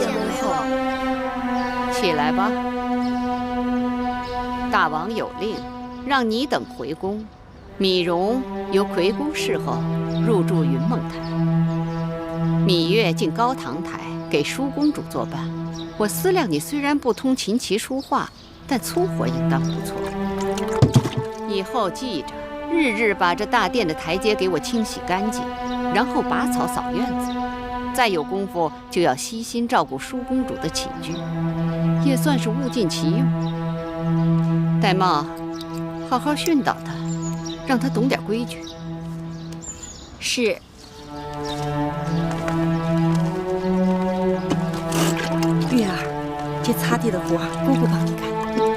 见为后。起来吧。大王有令，让你等回宫。米荣由魁宫侍候入住云梦台，芈月进高堂台给舒公主作伴。我思量，你虽然不通琴棋书画，但粗活应当不错。以后记着，日日把这大殿的台阶给我清洗干净，然后拔草扫院子。再有功夫，就要悉心照顾舒公主的起居，也算是物尽其用。戴瑁，好好训导她，让她懂点规矩。是。月儿，这擦地的活姑姑帮你干。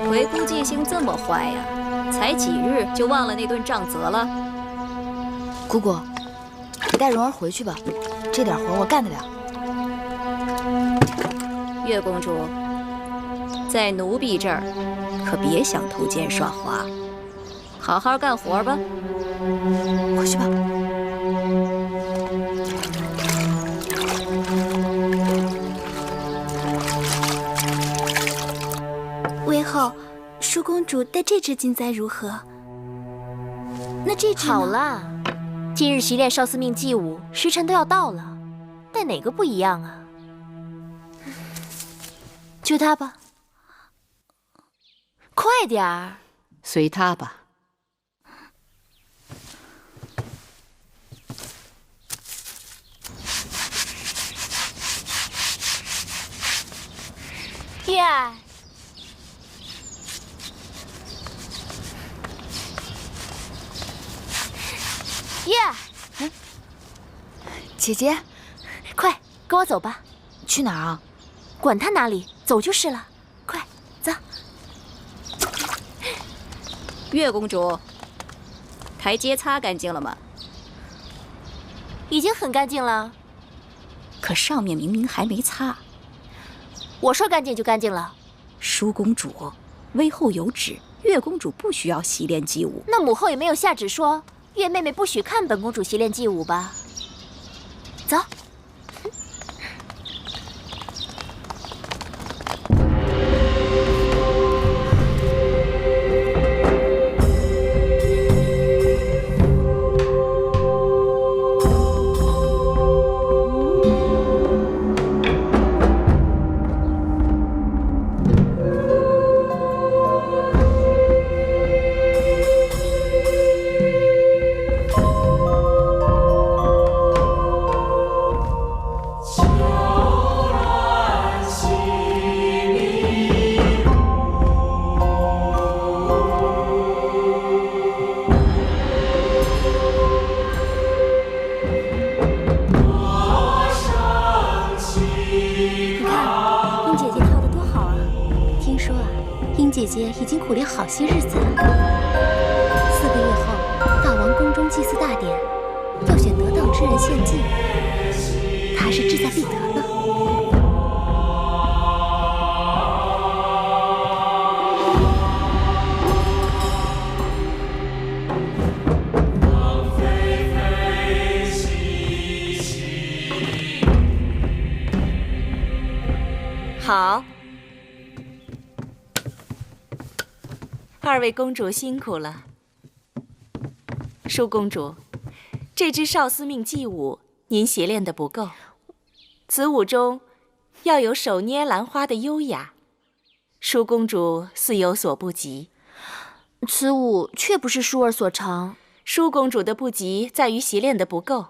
回姑记性这么坏呀？才几日就忘了那顿杖责了？姑姑，你带蓉儿回去吧，这点活我干得了。月公主，在奴婢这儿可别想偷奸耍滑，好好干活吧。回去吧。魏后，舒公主戴这只金簪如何？那这只呢？好啦，今日习练少司命祭舞，时辰都要到了，戴哪个不一样啊？就它吧，快点儿。随他吧。月儿，月儿，姐姐，快跟我走吧。去哪儿啊？管他哪里，走就是了。快走。月公主，台阶擦干净了吗？已经很干净了。可上面明明还没擦。我说干净就干净了。舒公主，微后有旨，月公主不需要习练祭舞。那母后也没有下旨说月妹妹不许看本公主习练祭舞吧？走。姐姐已经苦练好些日子了。4个月后，大王宫中祭祀大典，要选得当之人献祭，她是志在必得呢。好。2位公主辛苦了。舒公主，这支少司命祭舞您习练得不够，此舞中要有手捏兰花的优雅，舒公主似有所不及。此舞却不是舒儿所长。舒公主的不及在于习练得不够，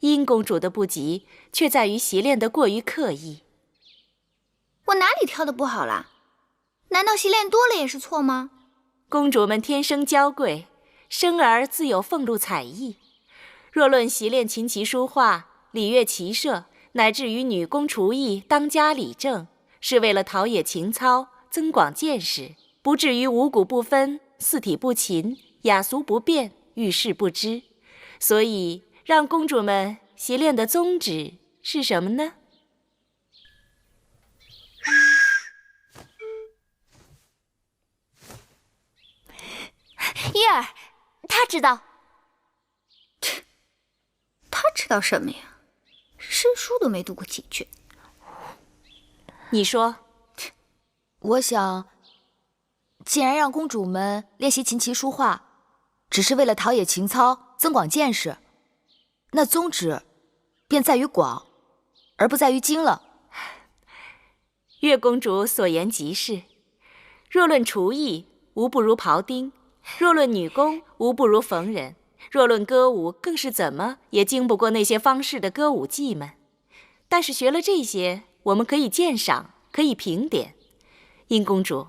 殷公主的不及却在于习练得过于刻意。我哪里跳得不好啦？难道习练多了也是错吗？公主们天生娇贵，生而自有俸禄彩艺。若论习练琴棋书画、礼乐骑射，乃至于女工厨艺、当家理政，是为了陶冶情操、增广见识，不至于五谷不分、四体不勤、雅俗不变、遇事不知。所以，让公主们习练的宗旨是什么呢？月儿，他知道。他知道什么呀？诗书都没读过几句。你说。我想，既然让公主们练习琴棋书画，只是为了陶冶情操、增广见识，那宗旨便在于广，而不在于精了。月公主所言极是。若论厨艺，无不如庖丁；若论女工，无不如缝人；若论歌舞，更是怎么也经不过那些方士的歌舞伎们。但是学了这些，我们可以鉴赏，可以评点。殷公主，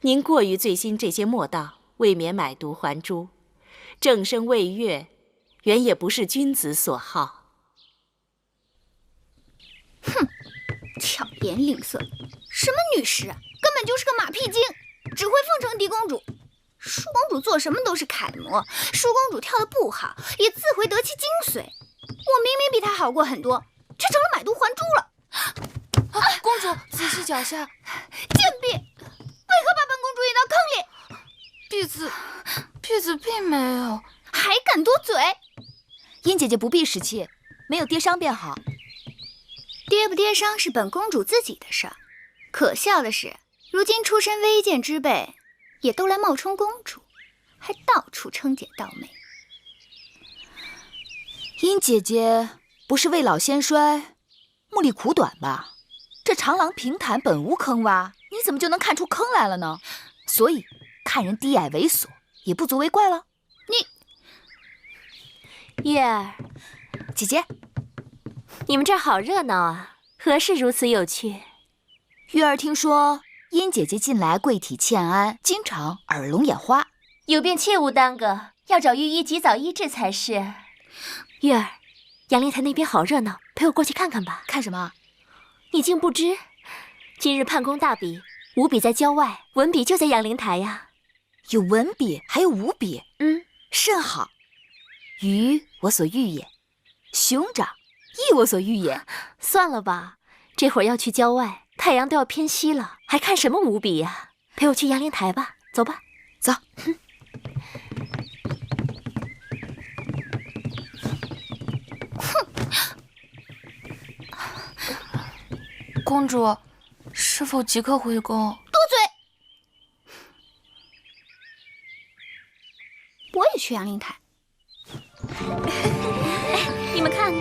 您过于醉心这些墨道，未免买椟还珠。正声魏乐，原也不是君子所好。哼，巧言令色，什么女士啊，根本就是个马屁精，只会奉承狄公主。舒公主做什么都是楷模，舒公主跳得不好，也自会得其精髓。我明明比她好过很多，却成了买椟还珠了。公主，仔细脚下。贱婢，为何把本公主引到坑里？婢子并没有。还敢多嘴！殷姐姐不必使气，没有跌伤便好。跌不跌伤是本公主自己的事儿。可笑的是，如今出身微贱之辈，也都来冒充公主，还到处称姐道妹。殷姐姐不是未老先衰，目力苦短吧？这长廊平坦本无坑洼，你怎么就能看出坑来了呢？所以看人低矮猥琐也不足为怪了。月儿，姐姐，你们这儿好热闹啊，何事如此有趣？月儿听说殷姐姐近来贵体欠安，经常耳聋眼花，有便切勿耽搁，要找御医及早医治才是。月儿，杨凌台那边好热闹，陪我过去看看吧。看什么？你竟不知，今日判公大比，武比在郊外，文比就在杨凌台呀。有文比，还有武比，甚好。鱼我所欲也，熊掌亦我所欲也。算了吧，这会儿要去郊外，太阳都要偏西了，还看什么武比呀？陪我去杨凌台吧，走吧。走。公主，是否即刻回宫？多嘴！我也去杨凌台。你们看，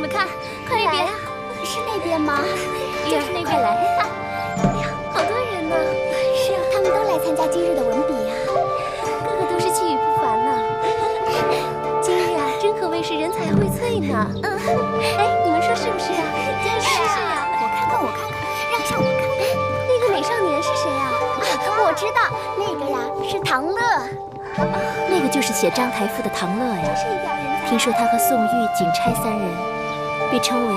快来啊！是那边吗？就是那边来。哎呀，好多人呢！是啊，他们都来参加今日的文比呀，个个都是气宇不凡呢。今日啊，真可谓是人才荟萃呢。哎，你们说是不是啊？真是啊！我看看，让下我看看。那个美少年是谁啊？我知道，那个呀是唐乐。那个就是写章台赋的唐乐呀。听说他和宋玉、景钗三人被称为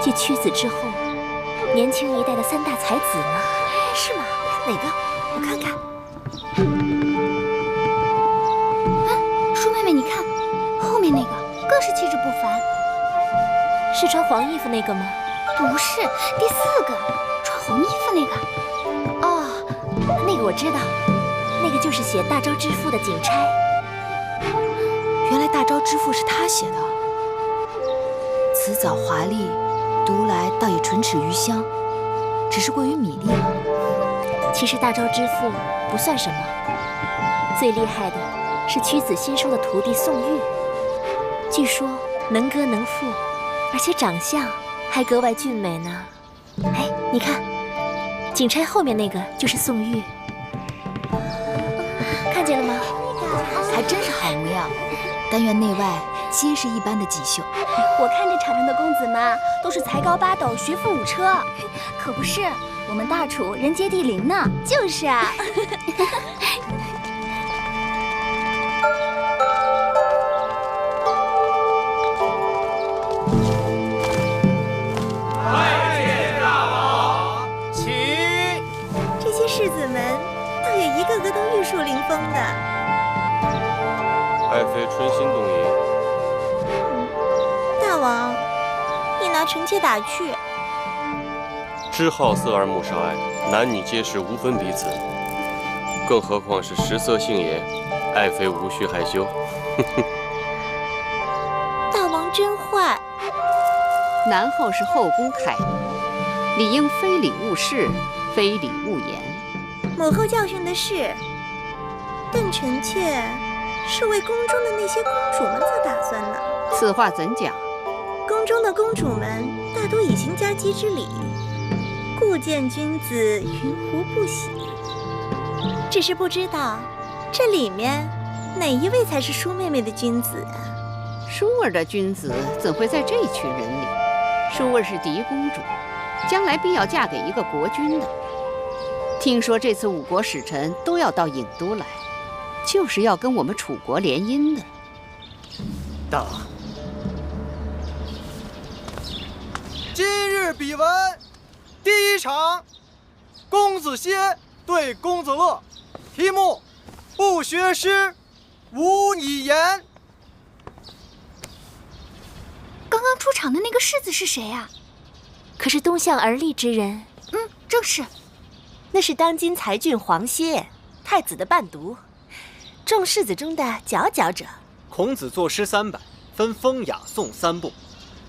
继屈子之后年轻一代的三大才子呢。是吗？哪个？我看看。舒妹妹，你看后面那个更是气质不凡。是穿黄衣服那个吗？不是，第4个穿红衣服那个。哦，那个我知道，那个就是写《大昭之赋》的景钗。原来《大昭之赋》是他写的，辞藻华丽，读来倒也唇齿余香，只是过于米粒了。其实《大昭之赋》不算什么，最厉害的是屈子新收的徒弟宋玉，据说能歌能赋，而且长相还格外俊美呢。哎，你看，景钗后面那个就是宋玉，看见了吗？还真是好模样，但愿内外皆是一般的锦绣。我看这场上的公子们都是才高八斗，学富五车，可不是我们大楚人杰地灵呢。就是啊。世子们倒也一个个都玉树临风的。爱妃春心动也。大王，你拿臣妾打趣。知好色而慕少爱，男女皆是无分彼此。更何况是食色性也，爱妃无需害羞。大王真坏。男后是后宫楷模，理应非礼勿视，非礼勿言。母后教训的是，但臣妾是为宫中的那些公主们做打算呢。此话怎讲？宫中的公主们大多已行家姬之礼，故见君子云胡不喜。只是不知道这里面哪一位才是舒妹妹的君子啊？舒儿的君子怎会在这群人里？舒儿是嫡公主，将来必要嫁给一个国君的。听说这次5国使臣都要到郢都来，就是要跟我们楚国联姻的。到。今日比文第1场，公子歇对公子乐，题目：不学诗，无以言。刚刚出场的那个世子是谁啊？可是东向而立之人。正是。那是当今才俊黄歇，太子的伴读，众世子中的佼佼者。孔子作诗300，分风雅颂3部，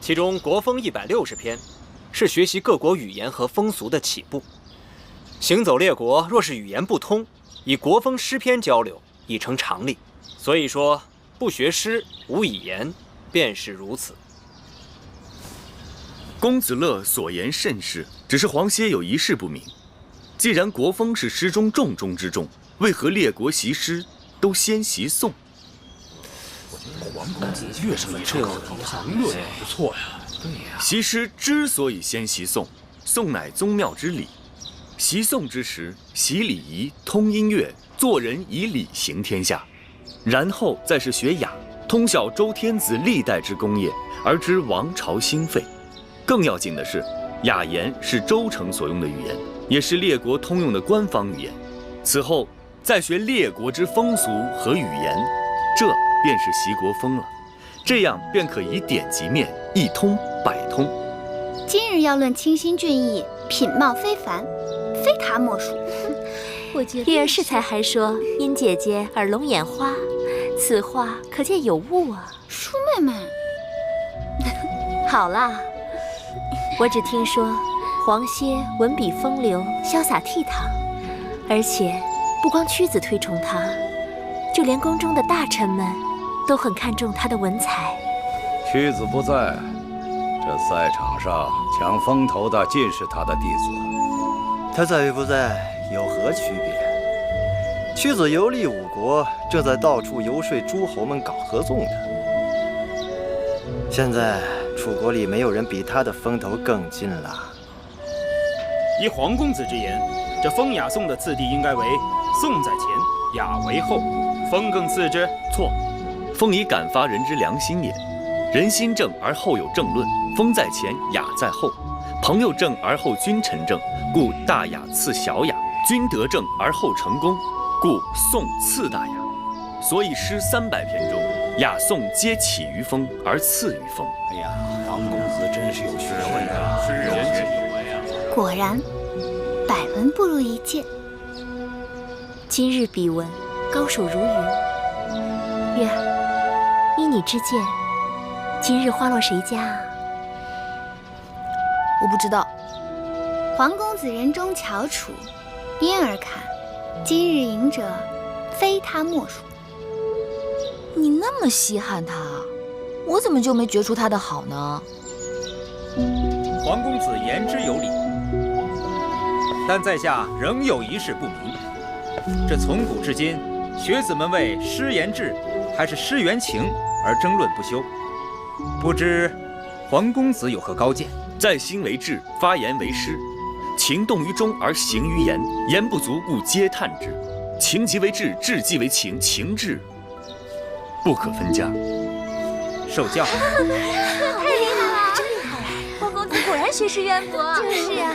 其中国风160篇，是学习各国语言和风俗的起步。行走列国，若是语言不通，以国风诗篇交流，已成常例。所以说，不学诗，无以言，便是如此。公子乐所言甚是，只是黄歇有一事不明。既然国风是诗中重中之重，为何列国习诗都先习颂？黄公子越是以这个谈论不错呀。对呀。习诗之所以先习颂，颂乃宗庙之礼。习颂之时，习礼仪，通音乐，做人以礼行天下。然后再是学雅，通晓周天子历代之功业，而知王朝兴废。更要紧的是，雅言是周成所用的语言，也是列国通用的官方语言。此后再学列国之风俗和语言，这便是习国风了。这样便可以点及面，一通百通。今日要论清新俊逸，品貌非凡，非他莫属。我觉得月儿适才还说殷姐姐耳聋眼花，此话可见有误啊。舒妹妹，好啦，我只听说黄歇文笔风流，潇洒倜傥，而且不光屈子推崇他，就连宫中的大臣们都很看重他的文采。屈子不在，这赛场上抢风头的尽是他的弟子。他在与不在有何区别？屈子游历5国，正在到处游说诸侯们搞合纵的。现在楚国里没有人比他的风头更劲了。依黄公子之言，这风雅颂的次第应该为颂在前，雅为后，风更次之。错，风以感发人之良心也。人心正而后有正论，风在前，雅在后。朋友正而后君臣正，故大雅次小雅；君德正而后成功，故颂次大雅。所以诗300篇中，雅颂皆起于风而次于风。哎呀，黄公子真是有学问啊！是人之有为啊！果然，百闻不如一见。今日比文，高手如云。月儿，依你之见，今日花落谁家啊？我不知道。黄公子人中翘楚，因而看，今日赢者，非他莫属。你那么稀罕他，我怎么就没觉出他的好呢？黄公子言之有理，但在下仍有一事不明。这从古至今，学子们为诗言志还是诗言情而争论不休，不知黄公子有何高见？在心为志，发言为诗。情动于中而行于言，言不足故嗟叹之。情即为志，志即为情，情志不可分家。受教。太厉害了，真厉害！黄公子果然学识渊博。就是呀。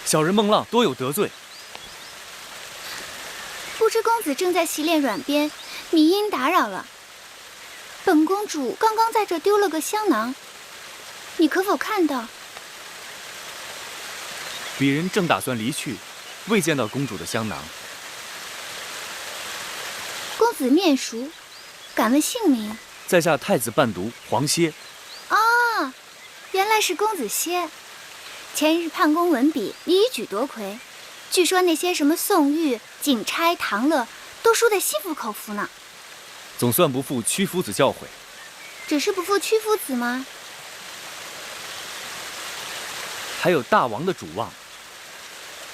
小人孟浪多有得罪，不知公公子正在洗脸软鞭，迷因打扰了。本公主刚刚在这丢了个香囊，你可否看到？鄙人正打算离去，未见到公主的香囊。公子面熟，敢问姓名？在下太子伴读黄歇。啊，原来是公子歇。前日判公文笔，你一举夺魁。据说那些什么宋玉、景钗、唐乐，都输得心服口服呢。总算不负屈夫子教诲。只是不负屈夫子吗？还有大王的主望。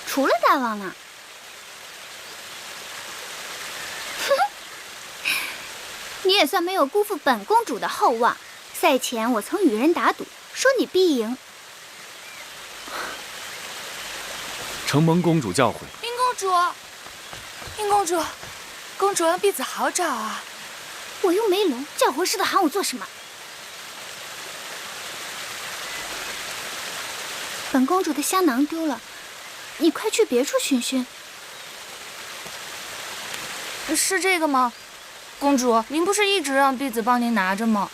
除了大王呢？你也算没有辜负本公主的厚望。赛前我曾与人打赌，说你必赢。承蒙公主教诲。殷公主，殷公主，公主让婢子好找啊！我又没聋，叫活似的喊我做什么？本公主的香囊丢了，你快去别处寻寻。是这个吗？公主，您不是一直让婢子帮您拿着吗？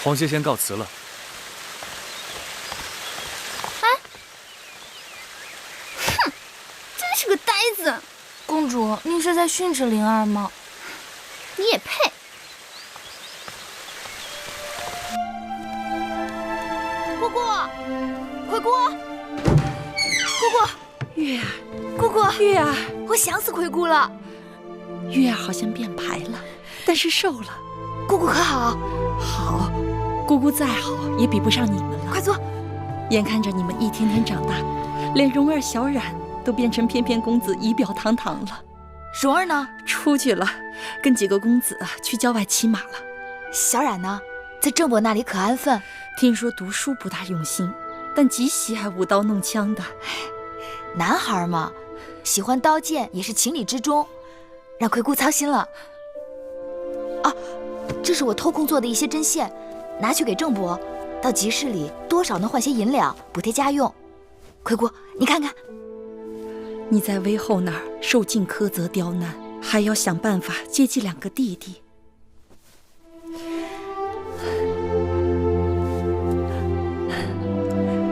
黄歇先告辞了。哎，哼，真是个呆子！公主，您是在训斥灵儿吗？你也配！姑姑，回姑，姑姑，月儿，姑姑，月儿，我想死魁姑了。月儿好像变白了，但是瘦了。姑姑可好？好，姑姑再好也比不上你们了。快坐。眼看着你们一天天长大，连蓉儿、小冉都变成翩翩公子，仪表堂堂了。蓉儿呢？出去了，跟几个公子去郊外骑马了。小冉呢？在郑伯那里可安分。听说读书不大用心，但极喜爱舞刀弄枪的。男孩嘛，喜欢刀剑也是情理之中，让魁姑操心了。啊，这是我偷空做的一些针线，拿去给郑伯，到集市里多少能换些银两，补贴家用。魁姑，你看看。你在威后那儿受尽苛责刁难，还要想办法接济两个弟弟。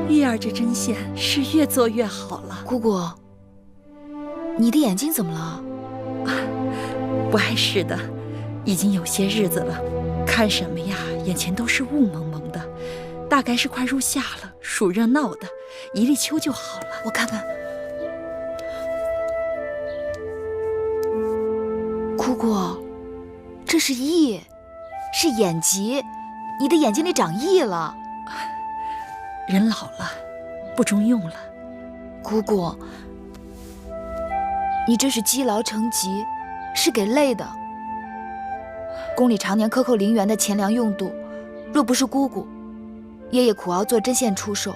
玉儿这针线是越做越好了。姑姑，你的眼睛怎么了？啊，不碍事的，已经有些日子了，看什么呀，眼前都是雾蒙蒙的，大概是快入夏了，暑热闹的，一立秋就好了。我看看。姑姑，这是翳，是眼疾，你的眼睛里长翳了。人老了，不中用了。姑姑，你这是积劳成疾，是给累的。宫里常年克扣陵园的钱粮用度，若不是姑姑，爷爷苦熬做针线出售，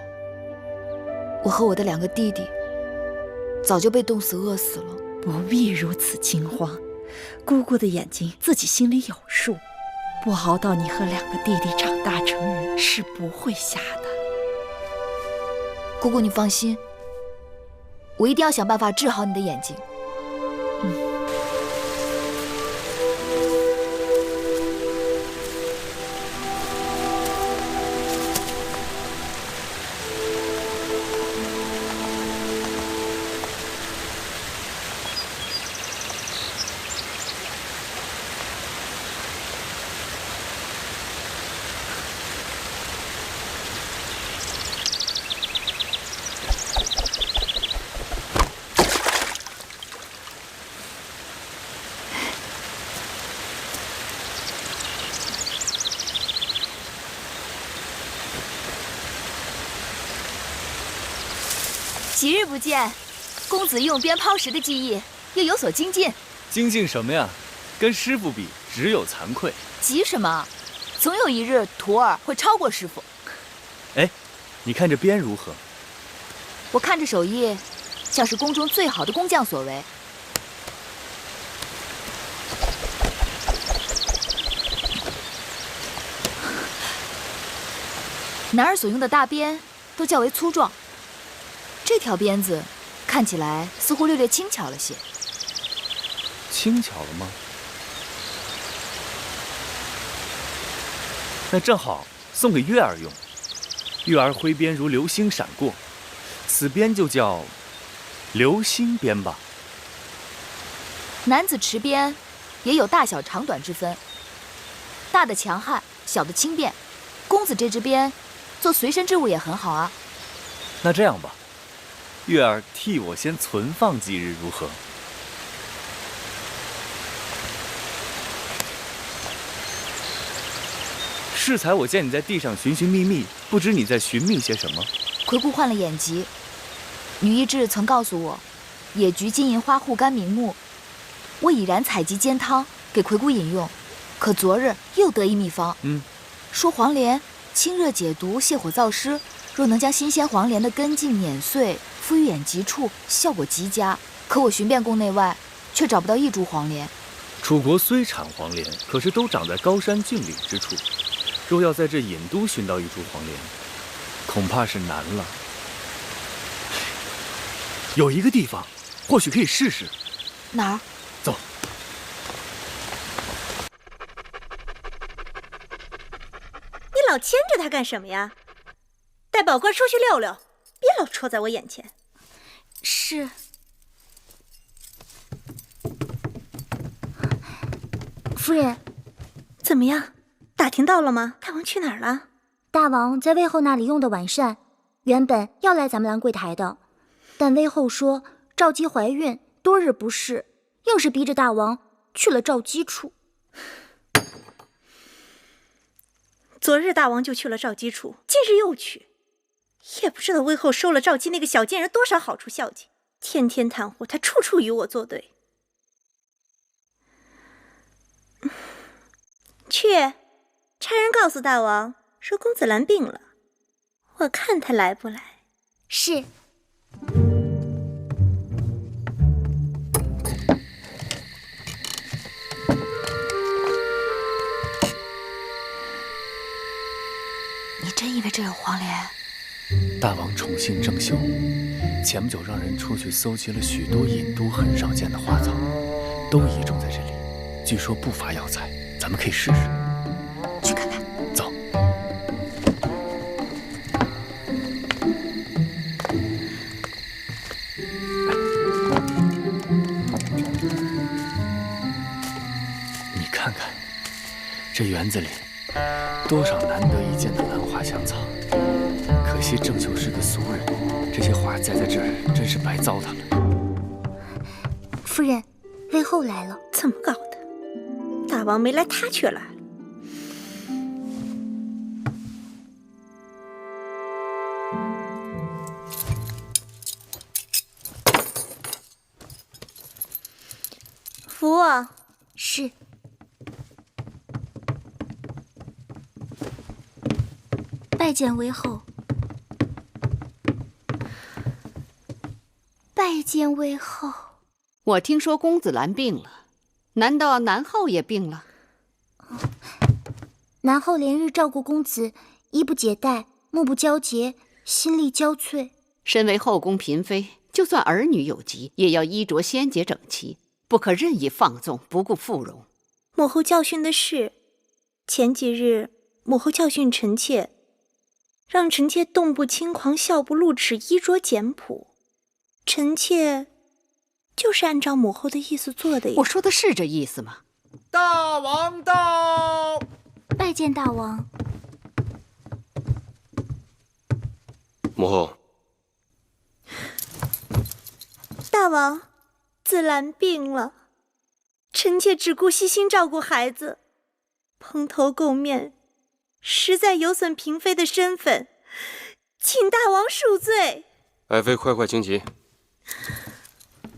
我和我的两个弟弟早就被冻死饿死了。不必如此惊慌，姑姑的眼睛自己心里有数，不熬到你和两个弟弟长大成人，是不会瞎的。姑姑，你放心，我一定要想办法治好你的眼睛。几日不见，公子用鞭抛石的技艺又有所精进。精进什么呀？跟师傅比，只有惭愧。急什么？总有一日徒儿会超过师傅。哎，你看这鞭如何？我看这手艺，像是宫中最好的工匠所为。男儿所用的大鞭都较为粗壮。这条鞭子看起来似乎略轻巧了些。轻巧了吗？那正好送给月儿用。月儿挥鞭如流星闪过，此鞭就叫流星鞭吧。男子持鞭也有大小长短之分，大的强悍，小的轻便。公子这支鞭做随身之物也很好啊。那这样吧，月儿替我先存放几日，如何？适才我见你在地上寻寻觅觅，不知你在寻觅些什么？魁姑换了眼疾，女医治曾告诉我，野菊金银花护肝明目。我已然采集煎汤给魁姑饮用，可昨日又得一秘方，说黄连清热解毒、泻火燥湿，若能将新鲜黄连的根茎碾碎，敷于眼疾处，效果极佳。可我寻遍宫内外，却找不到一株黄连。楚国虽产黄连，可是都长在高山峻岭之处。若要在这隐都寻到一株黄连，恐怕是难了。有一个地方，或许可以试试。哪儿？走。你老牵着他干什么呀？带宝官出去溜溜，别老戳在我眼前。是。夫人，怎么样？打听到了吗？大王去哪儿了？大王在魏后那里用的完善，原本要来咱们兰桂台的，但魏后说赵姬怀孕，多日不适，硬是逼着大王去了赵姬处。昨日大王就去了赵姬处，今日又去，也不知道魏后收了赵姬那个小贱人多少好处孝敬，天天袒护他，处处与我作对。去，差人告诉大王说公子兰病了，我看他来不来。是。你真以为这有黄连？大王宠信郑袖，前不久让人出去搜集了许多隐都很少见的花草，都移种在这里，据说不乏药材，咱们可以试试。去看看。走。你看看，这园子里多少难得一见的兰花香草，可惜郑袖是个俗人，这些花栽在这儿真是白糟蹋了。夫人，魏后来了。怎么搞的？大王没来，他却来了。扶我。是。拜见魏后。拜见魏后。我听说公子兰病了，难道南后也病了？南后连日照顾公子，衣不解带，目不交结，心力交瘁。身为后宫嫔妃，就算儿女有疾，也要衣着鲜洁整齐，不可任意放纵，不顾妇容。母后教训的是，前几日母后教训臣妾，让臣妾动不轻狂，笑不露齿，衣着简朴。臣妾就是按照母后的意思做的。我说的是这意思吗？大王到！拜见大王。母后。大王，子兰病了，臣妾只顾悉心照顾孩子，蓬头垢面，实在有损嫔妃的身份，请大王恕罪。爱妃快请起。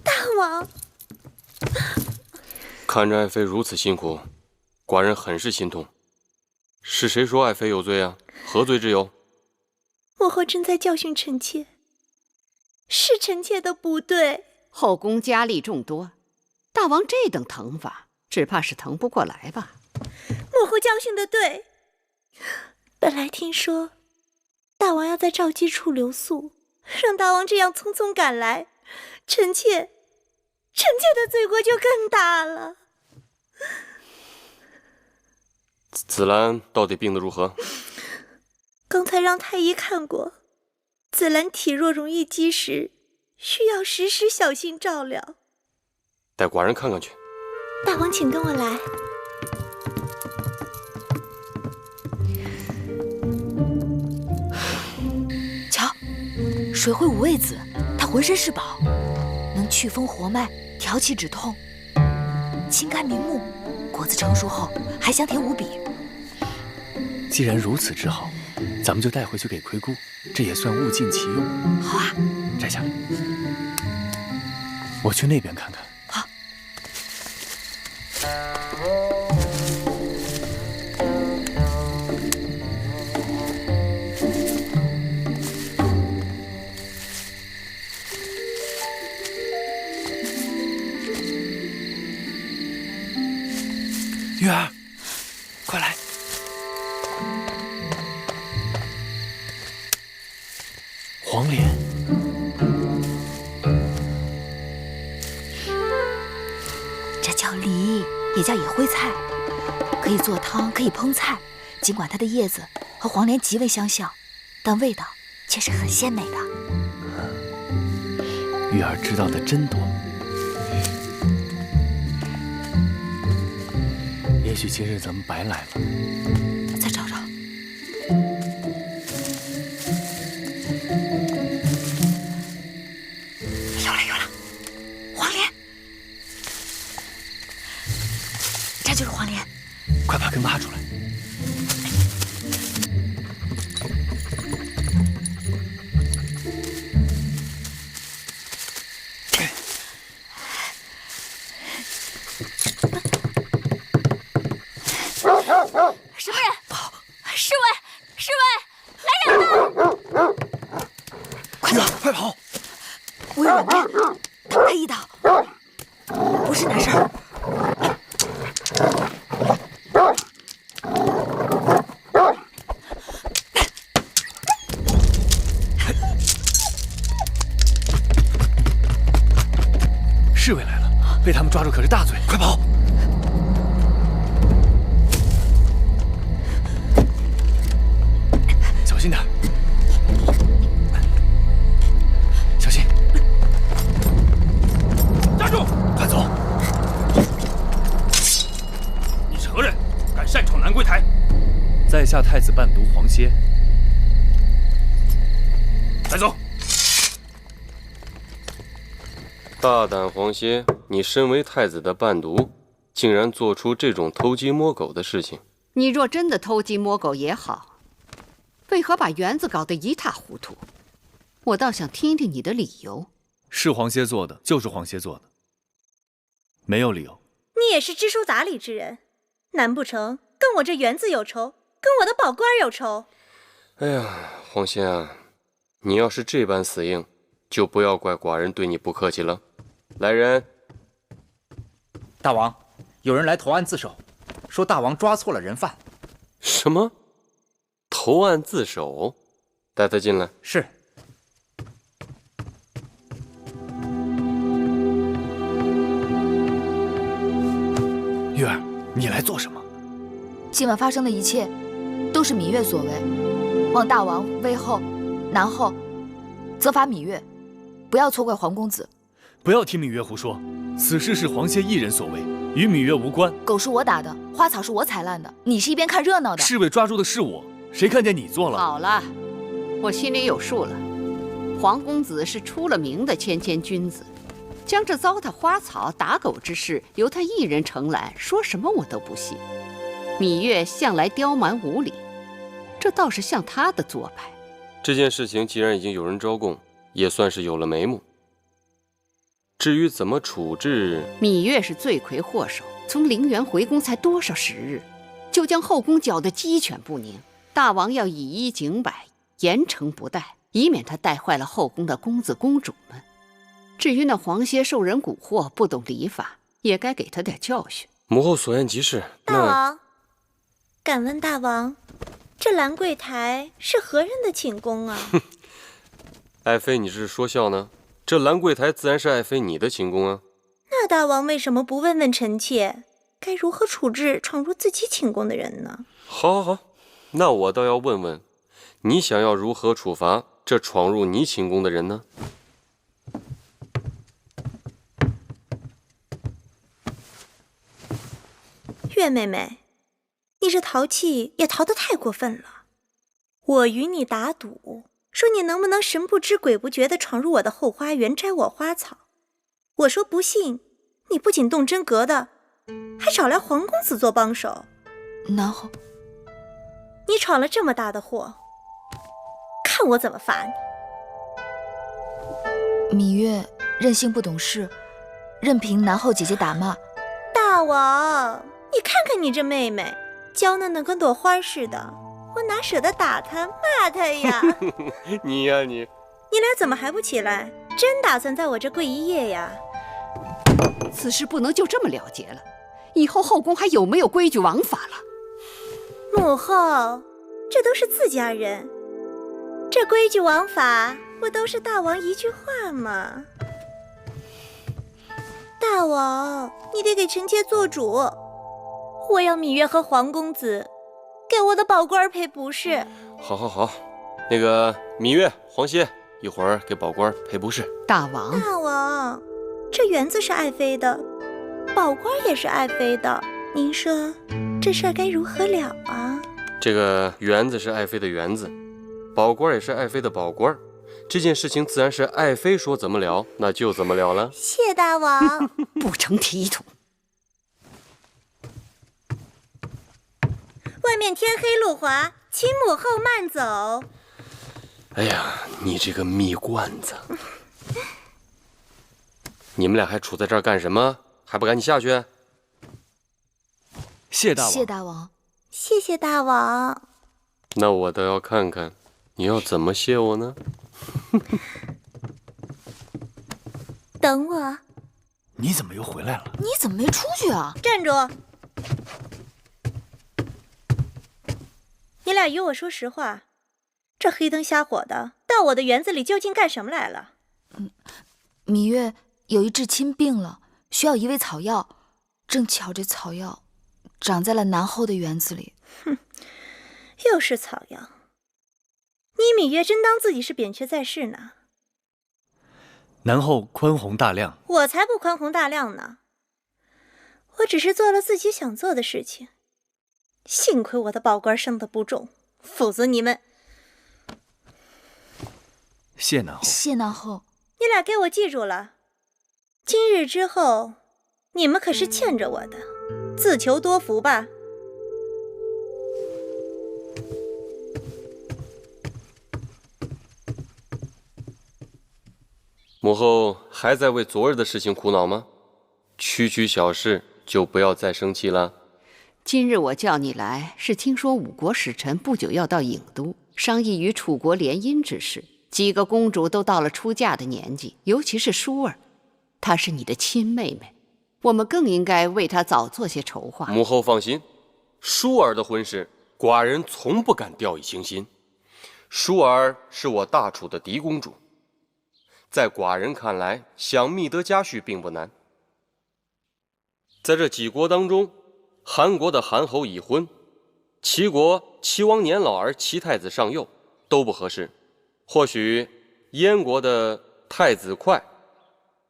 大王，看着爱妃如此辛苦，寡人很是心痛。是谁说爱妃有罪啊？何罪之有？母后正在教训臣妾，是臣妾的不对。后宫佳丽众多，大王这等疼法，只怕是疼不过来吧。母后教训的对。本来听说大王要在赵姬处留宿，让大王这样匆匆赶来，臣妾的罪过就更大了。紫兰到底病得如何？刚才让太医看过，紫兰体弱容易积食，需要时时小心照料。带寡人看看去。大王，请跟我来。瞧，水会五味子，它浑身是宝，能祛风活脉、调气止痛、清肝明目。果子成熟后还香甜无比。既然如此之好，咱们就带回去给魁姑，这也算物尽其用。好啊，摘下来，我去那边看看。好。玉儿，快来！黄连，这叫梨，也叫野灰菜，可以做汤，可以烹菜。尽管它的叶子和黄连极为相像，但味道却是很鲜美的。玉儿知道的真多。也许今日咱们白来了。再找找。有了，黄连，这就是黄连。快把根挖出来。什么人？侍卫，来人呐！快走，快跑！我有人命，挡他一刀，不是难事儿。侍卫来了，被他们抓住可是大罪，快跑！小心点，小心！站住！快走！你承认敢擅闯南归台？在下太子伴读黄歇。带走！大胆黄歇，你身为太子的伴读，竟然做出这种偷鸡摸狗的事情。你若真的偷鸡摸狗也好，为何把园子搞得一塌糊涂？我倒想听听你的理由。是黄歇做的，就是黄歇做的，没有理由。你也是知书达理之人，难不成跟我这园子有仇，跟我的宝官有仇？哎呀，黄歇啊，你要是这般死硬，就不要怪寡人对你不客气了。来人！大王，有人来投案自首，说大王抓错了人犯。什么？投案自首？带他进来。是。玉儿，你来做什么？今晚发生的一切，都是芈月所为。望大王威后、南后，责罚芈月，不要错怪黄公子。不要听芈月胡说，此事是黄歇一人所为，与芈月无关。狗是我打的，花草是我采烂的，你是一边看热闹的。侍卫抓住的是我，谁看见你做了？好了，我心里有数了。黄公子是出了名的谦谦君子，将这糟蹋花草、打狗之事由他一人承揽，说什么我都不信。芈月向来刁蛮无礼，这倒是像他的做派。这件事情既然已经有人招供，也算是有了眉目。至于怎么处置，芈月是罪魁祸首，从陵园回宫才多少时日，就将后宫搅得鸡犬不宁。大王要以一警百，严惩不贷，以免他带坏了后宫的公子公主们。至于那黄歇受人蛊惑，不懂礼法，也该给他点教训。母后所言极是。大王，敢问大王，这兰桂台是何人的寝宫啊？爱妃，你是说笑呢？这兰桂台自然是爱妃你的寝宫啊。那大王为什么不问问臣妾，该如何处置闯入自己寝宫的人呢？好，好，好，那我倒要问问，你想要如何处罚这闯入你寝宫的人呢？月妹妹，你这淘气也淘得太过分了。我与你打赌，说你能不能神不知鬼不觉地闯入我的后花园摘我花草。我说不信，你不仅动真格的，还找来黄公子做帮手。然后你闯了这么大的祸，看我怎么罚你。芈月任性不懂事，任凭南后姐姐打骂。大王，你看看你这妹妹，娇嫩的跟朵花似的，我哪舍得打她骂她呀？你呀你，你俩怎么还不起来？真打算在我这跪一夜呀？此事不能就这么了结了，以后后宫还有没有规矩王法了？母后，这都是自家人，这规矩王法不都是大王一句话吗？大王，你得给臣妾做主，我要芈月和黄公子给我的宝官赔不是。好，好，好，那个芈月、黄歇，一会儿给宝官赔不是。大王，大王，这园子是爱妃的，宝官也是爱妃的，您说这事儿该如何了啊？这个园子是爱妃的园子，宝官也是爱妃的宝官，这件事情自然是爱妃说怎么了，那就怎么了了。谢大王。不成体统。外面天黑路滑，请母后慢走。哎呀，你这个蜜罐子！你们俩还杵在这儿干什么？还不赶紧下去？谢大王。谢大王。谢谢大王。那我倒要看看，你要怎么谢我呢？等我。你怎么又回来了？你怎么没出去啊？站住！你俩与我说实话，这黑灯瞎火的到我的园子里究竟干什么来了？芈月有一至亲病了，需要一味草药，正巧这草药长在了南后的园子里。哼，又是草药！你芈月真当自己是扁鹊在世呢？南后宽宏大量，我才不宽宏大量呢！我只是做了自己想做的事情。幸亏我的宝官生得不重，否则你们……谢南后。谢南后，你俩给我记住了，今日之后，你们可是欠着我的，自求多福吧。母后还在为昨日的事情苦恼吗？区区小事就不要再生气了。今日我叫你来，是听说五国使臣不久要到郢都，商议与楚国联姻之事。几个公主都到了出嫁的年纪，尤其是舒儿，她是你的亲妹妹，我们更应该为她早做些筹划。母后放心，舒儿的婚事，寡人从不敢掉以轻心。舒儿是我大楚的嫡公主，在寡人看来，想觅得佳婿并不难。在这几国当中，韩国的韩侯已婚，齐国齐王年老而齐太子尚幼，都不合适。或许燕国的太子哙、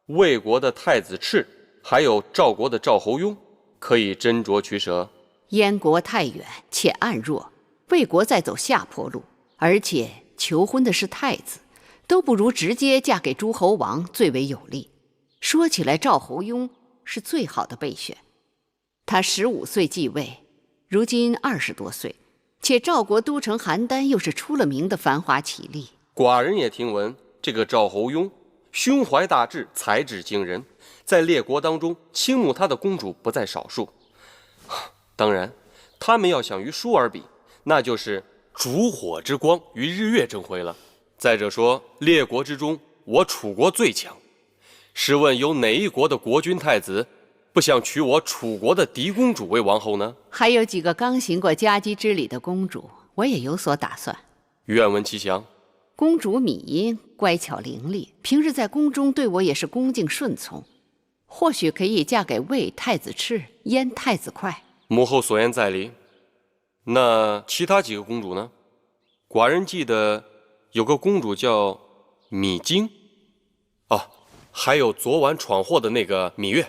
魏国的太子赤，还有赵国的赵侯雍，可以斟酌取舍。燕国太远且暗弱，魏国在走下坡路，而且求婚的是太子，都不如直接嫁给诸侯王最为有利。说起来，赵侯雍是最好的备选。他15岁继位，如今20多岁，且赵国都城邯郸又是出了名的繁华绮丽。寡人也听闻，这个赵侯雍胸怀大志，才智惊人，在列国当中倾慕他的公主不在少数。当然，他们要想与舒儿比，那就是烛火之光与日月争辉了。再者说，列国之中，我楚国最强。试问有哪一国的国君太子不想娶我楚国的嫡公主为王后呢？还有几个刚行过佳姬之礼的公主，我也有所打算。愿闻其详。公主米英乖巧伶俐，平日在宫中对我也是恭敬顺从，或许可以嫁给魏太子赤、燕太子快。母后所言在理。那其他几个公主呢？寡人记得有个公主叫米京，哦，还有昨晚闯祸的那个芈月。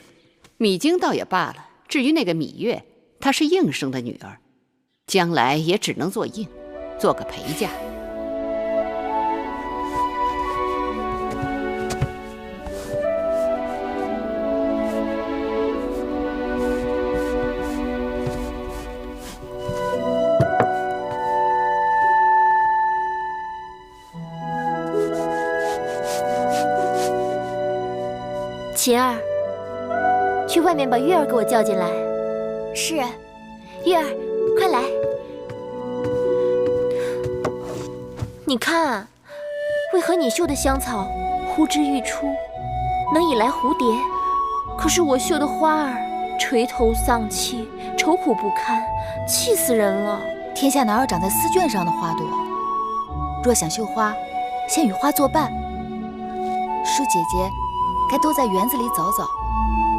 米京倒也罢了，至于那个芈月，她是应生的女儿，将来也只能做应，做个陪嫁。琴儿，去外面把月儿给我叫进来。是，月儿，快来。你看，为何你绣的香草呼之欲出，能引来蝴蝶？可是我绣的花儿垂头丧气，愁苦不堪，气死人了。天下哪有长在丝绢上的花朵？若想绣花，先与花作伴。舒姐姐该多在园子里走走，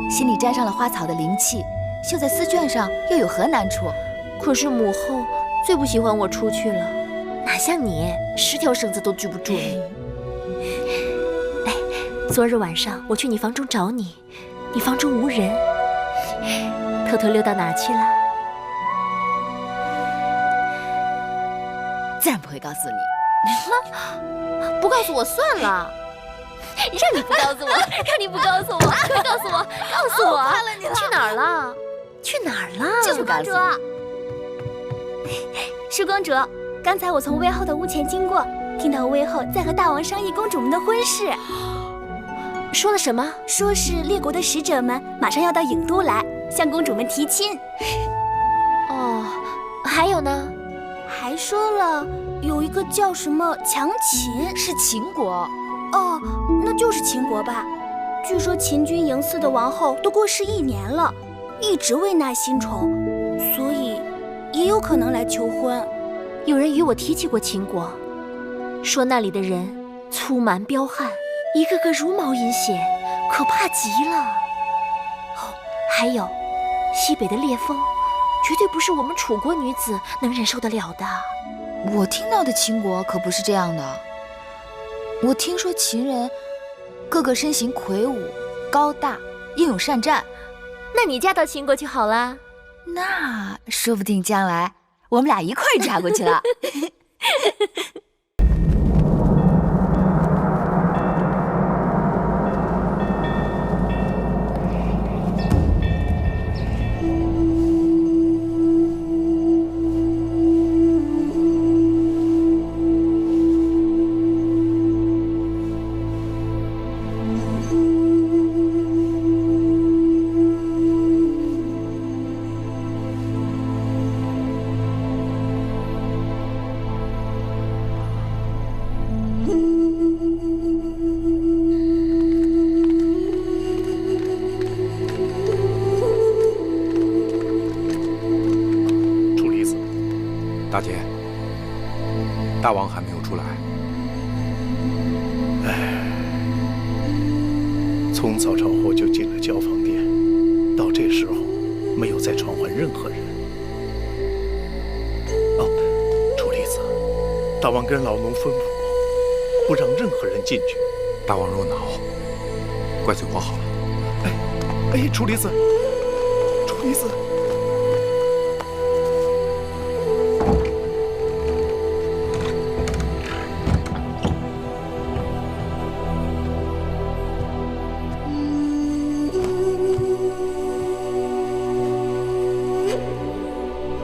心里沾上了花草的灵气，绣在丝绢上又有何难处？可是母后最不喜欢我出去了，哪像你10条绳子都拘不住你。哎，昨日晚上我去你房中找你，你房中无人，偷偷溜到哪儿去了？自然不会告诉你。不告诉我算了。让你不告诉我，让你不告诉我，快告诉我，告诉我，快了你了！去哪儿了？去哪儿了？就是公主。舒公主，刚才我从魏后的屋前经过，听到魏后在和大王商议公主们的婚事。说了什么？说是列国的使者们马上要到郢都来，向公主们提亲。哦，还有呢？还说了有一个叫什么强秦，是秦国。哦，那就是秦国吧。据说秦军嬴驷的王后都过世1年了，一直未纳新宠，所以也有可能来求婚。有人与我提起过秦国，说那里的人粗蛮彪悍，一个个茹毛饮血，可怕极了。哦，还有西北的烈风，绝对不是我们楚国女子能忍受得了的。我听到的秦国可不是这样的。我听说秦人个个身形魁梧高大，英勇善战。那你嫁到秦国去好啦。那说不定将来我们俩一块儿嫁过去了。大姐，大王还没有出来。从早朝后就进了交房殿，到这时候没有再传唤任何人。哦，楚离子，大王跟老农吩咐过，不让任何人进去。大王若恼，怪罪我好了。哎，楚离子，楚离子。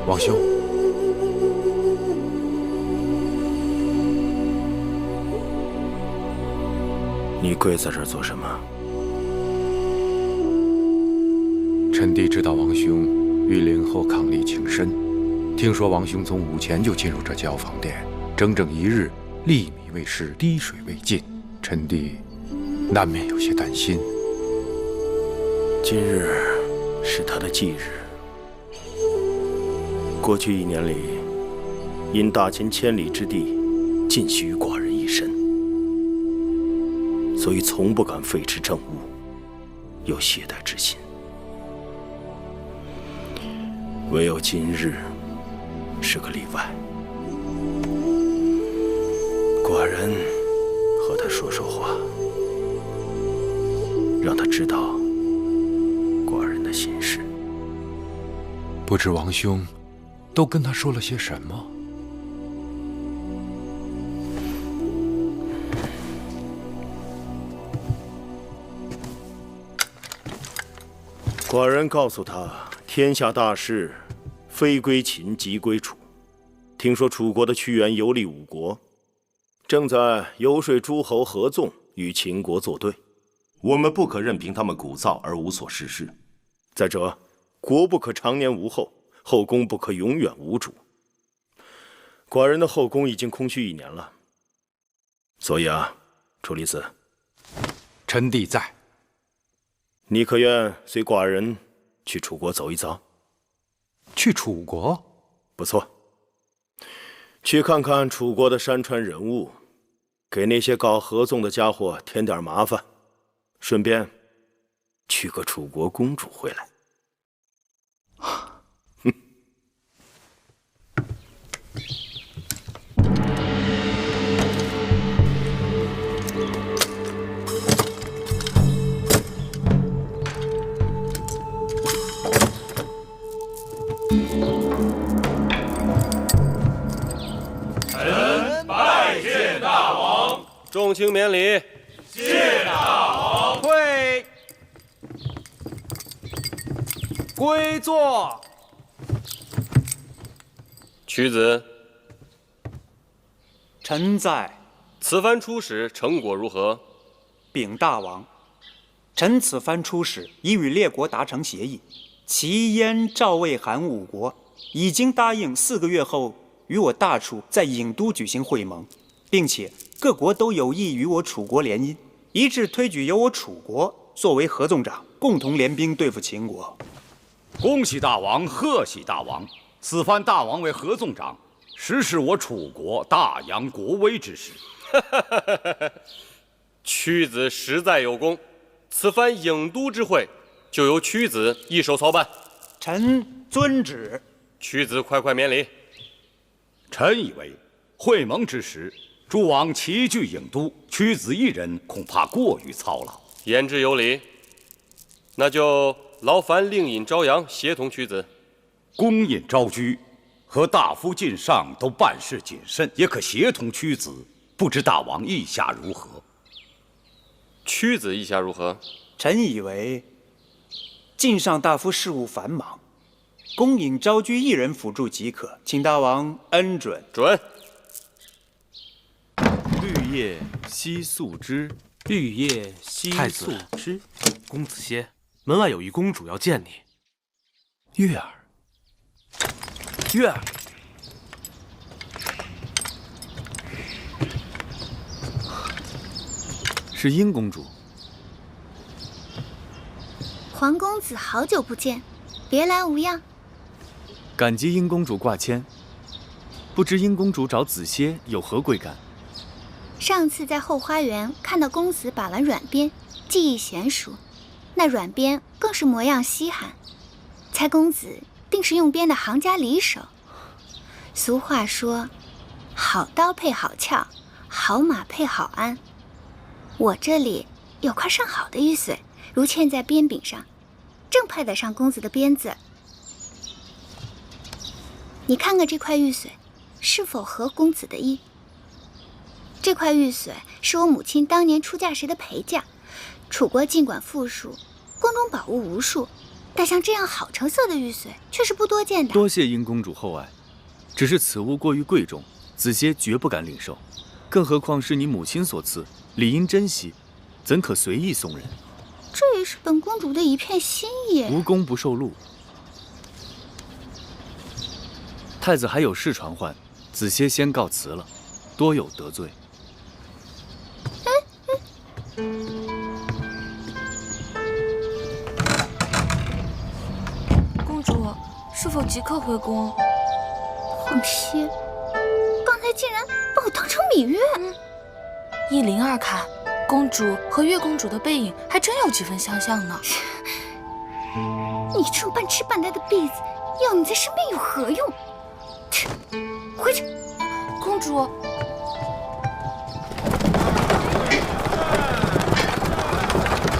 王兄，你跪在这儿做什么？臣弟知道王兄御陵后伉俪情深，听说王兄从午前就进入这交房殿，整整1日，粒米未食，滴水未进，臣弟难免有些担心。今日是他的忌日。过去1年里，因大秦千里之地，尽系于寡人一身。所以从不敢废弛政务，有懈怠之心。唯有今日是个例外。寡人和他说说话，让他知道寡人的心事。不知王兄都跟他说了些什么？寡人告诉他，天下大事，非归秦即归楚。听说楚国的屈原游历五国，正在游说诸侯合纵，与秦国作对。我们不可任凭他们鼓噪而无所事事。再者，国不可常年无后，后宫不可永远无主。寡人的后宫已经空虚1年了，所以楚离子，臣弟在。你可愿随寡人去楚国走一遭？去楚国？不错，去看看楚国的山川人物，给那些搞合纵的家伙添点麻烦，顺便娶个楚国公主回来。臣拜见大王。众卿免礼。谢大王。退。归坐。屈子，臣在。此番出使成果如何？禀大王，臣此番出使已与列国达成协议，齐、燕、赵、魏、韩5国已经答应4个月后与我大楚在郢都举行会盟，并且各国都有意与我楚国联姻，一致推举由我楚国作为合纵长，共同联兵对付秦国。恭喜大王，贺喜大王！此番大王为合纵长，实是我楚国大扬国威之事。屈子实在有功，此番郢都之会就由屈子一手操办。臣遵旨。屈子快快免礼。臣以为会盟之时，诸王齐聚郢都，屈子一人恐怕过于操劳。言之有理，那就劳烦令尹朝阳协同屈子。公尹昭居和大夫晋上都办事谨慎，也可协同屈子。不知大王意下如何？屈子意下如何？臣以为晋上大夫事务繁忙，公尹昭居一人辅助即可，请大王恩准。准。绿叶惜素枝，绿叶惜太素子枝。公子歇，门外有一公主要见你。月儿，月儿，是殷公主。皇公子好久不见，别来无恙。感激殷公主挂牵，不知殷公主找子歇有何贵干？上次在后花园看到公子把玩软鞭，技艺娴熟，那软鞭更是模样稀罕，猜公子定是用鞭的行家里手。俗话说，好刀配好鞘，好马配好鞍。我这里有块上好的玉髓，如嵌在鞭柄上，正配得上公子的鞭子。你看看这块玉髓，是否合公子的意？这块玉髓是我母亲当年出嫁时的陪嫁。楚国尽管富庶，宫中宝物无数，但像这样好成色的玉髓却是不多见的。多谢殷公主厚爱，只是此物过于贵重，子歇绝不敢领受。更何况是你母亲所赐，理应珍惜，怎可随意送人？这也是本公主的一片心意。无功不受禄。太子还有事传唤，子歇先告辞了，多有得罪。公主是否即刻回宫？皇歇，刚才竟然把我当成芈月。102看，公主和月公主的背影还真有几分相像呢。你这种半吃半呆的婢子，要你在身边有何用？回去。公主，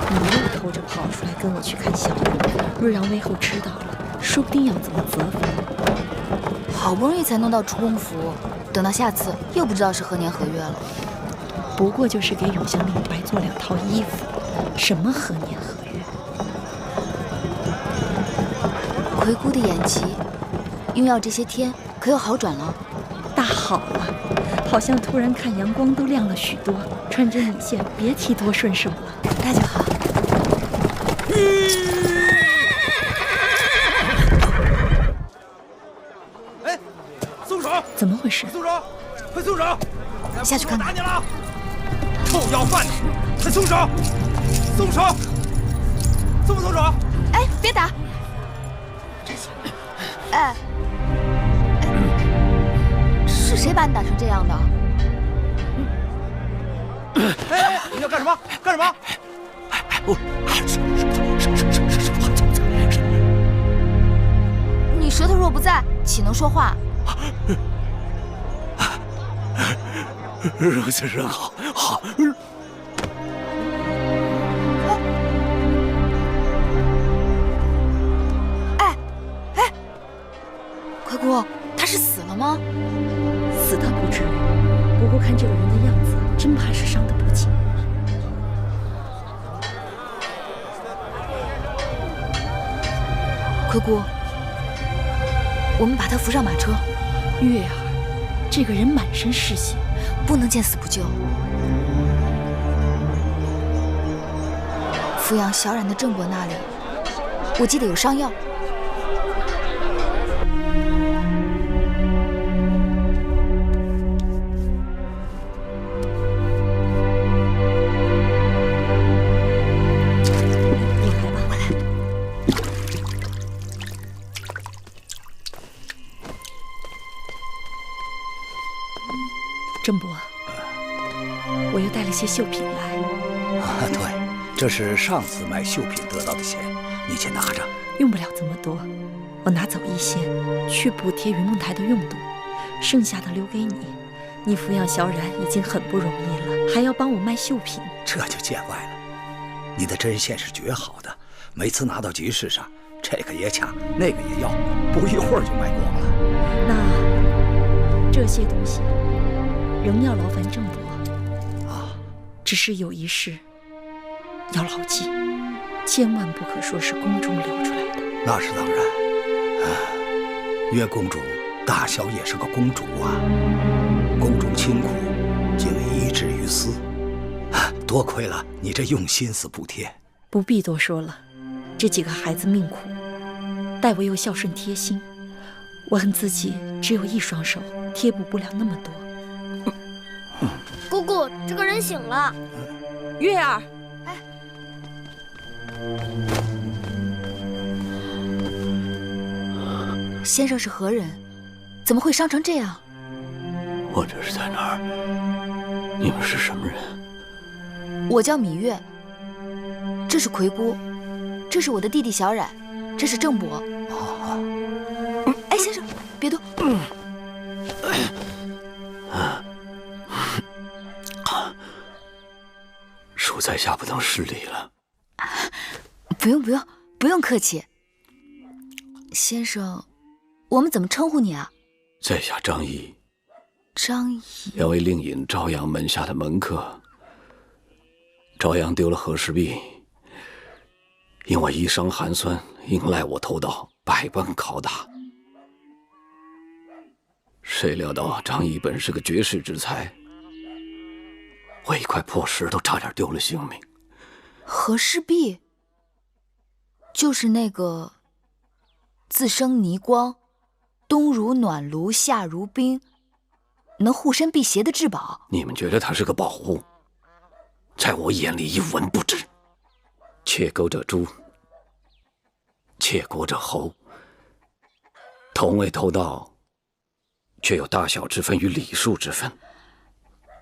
你又偷着跑出来跟我去看小人，若让魏后知道了，说不定要怎么责罚。好不容易才弄到出宫服，等到下次又不知道是何年何月了。不过就是给永香令白做2套衣服，什么何年何月？葵姑的眼疾，用药这些天可有好转了？大好了，好像突然看阳光都亮了许多，穿针引线别提多顺手了。那就好。哎，松手！怎么回事？松手！快松手！下去看看。打你了！臭要饭的，快松手！松手！松不松手？哎，别打！哎，是谁把你打成这样的？哎，你要干什么？干什么？你舌头若不在，岂能说话？人是人好，好。葵姑，他是死了吗？死倒不至于，不过看这个人的样子，真怕是伤得不轻。葵姑，我们把他扶上马车。月儿，这个人满身是血，不能见死不救。扶养小冉的郑伯那里，我记得有伤药。郑伯，我又带了些绣品来。啊，对，这是上次卖绣品得到的钱，你先拿着。用不了这么多，我拿走一些，去补贴云梦台的用度，剩下的留给你。你抚养小冉已经很不容易了，还要帮我卖绣品，这就见外了。你的针线是绝好的，每次拿到集市上，这个也抢，那个也要，不一会儿就卖光了。那这些东西仍要劳烦郑伯啊。只是有一事要牢记，千万不可说是宫中流出来的。那是当然。月公主大小也是个公主啊，宫中清苦，竟移之于私。多亏了你这用心思补贴。不必多说了，这几个孩子命苦，待我又孝顺贴心，我恨自己只有一双手，贴补不了那么多。姑姑，这个人醒了。月儿，先生是何人？怎么会伤成这样？我这是在哪儿？你们是什么人？我叫芈月，这是葵姑，这是我的弟弟小冉，这是郑伯。哎，先生，别动。恕在下不能失礼了。不用不用，不用客气。先生，我们怎么称呼你啊？在下张仪。张仪。两位令尹朝阳门下的门客。朝阳丢了和氏璧，因我医伤寒酸，应赖我偷盗，百般拷打。谁料到张仪本是个绝世之才，我一块破石头差点丢了性命。和氏璧，就是那个自生泥光，冬如暖炉，夏如冰，能护身辟邪的至宝。你们觉得它是个宝物，在我眼里一文不值。窃钩者诛，窃国者侯。同为偷盗，却有大小之分与礼数之分。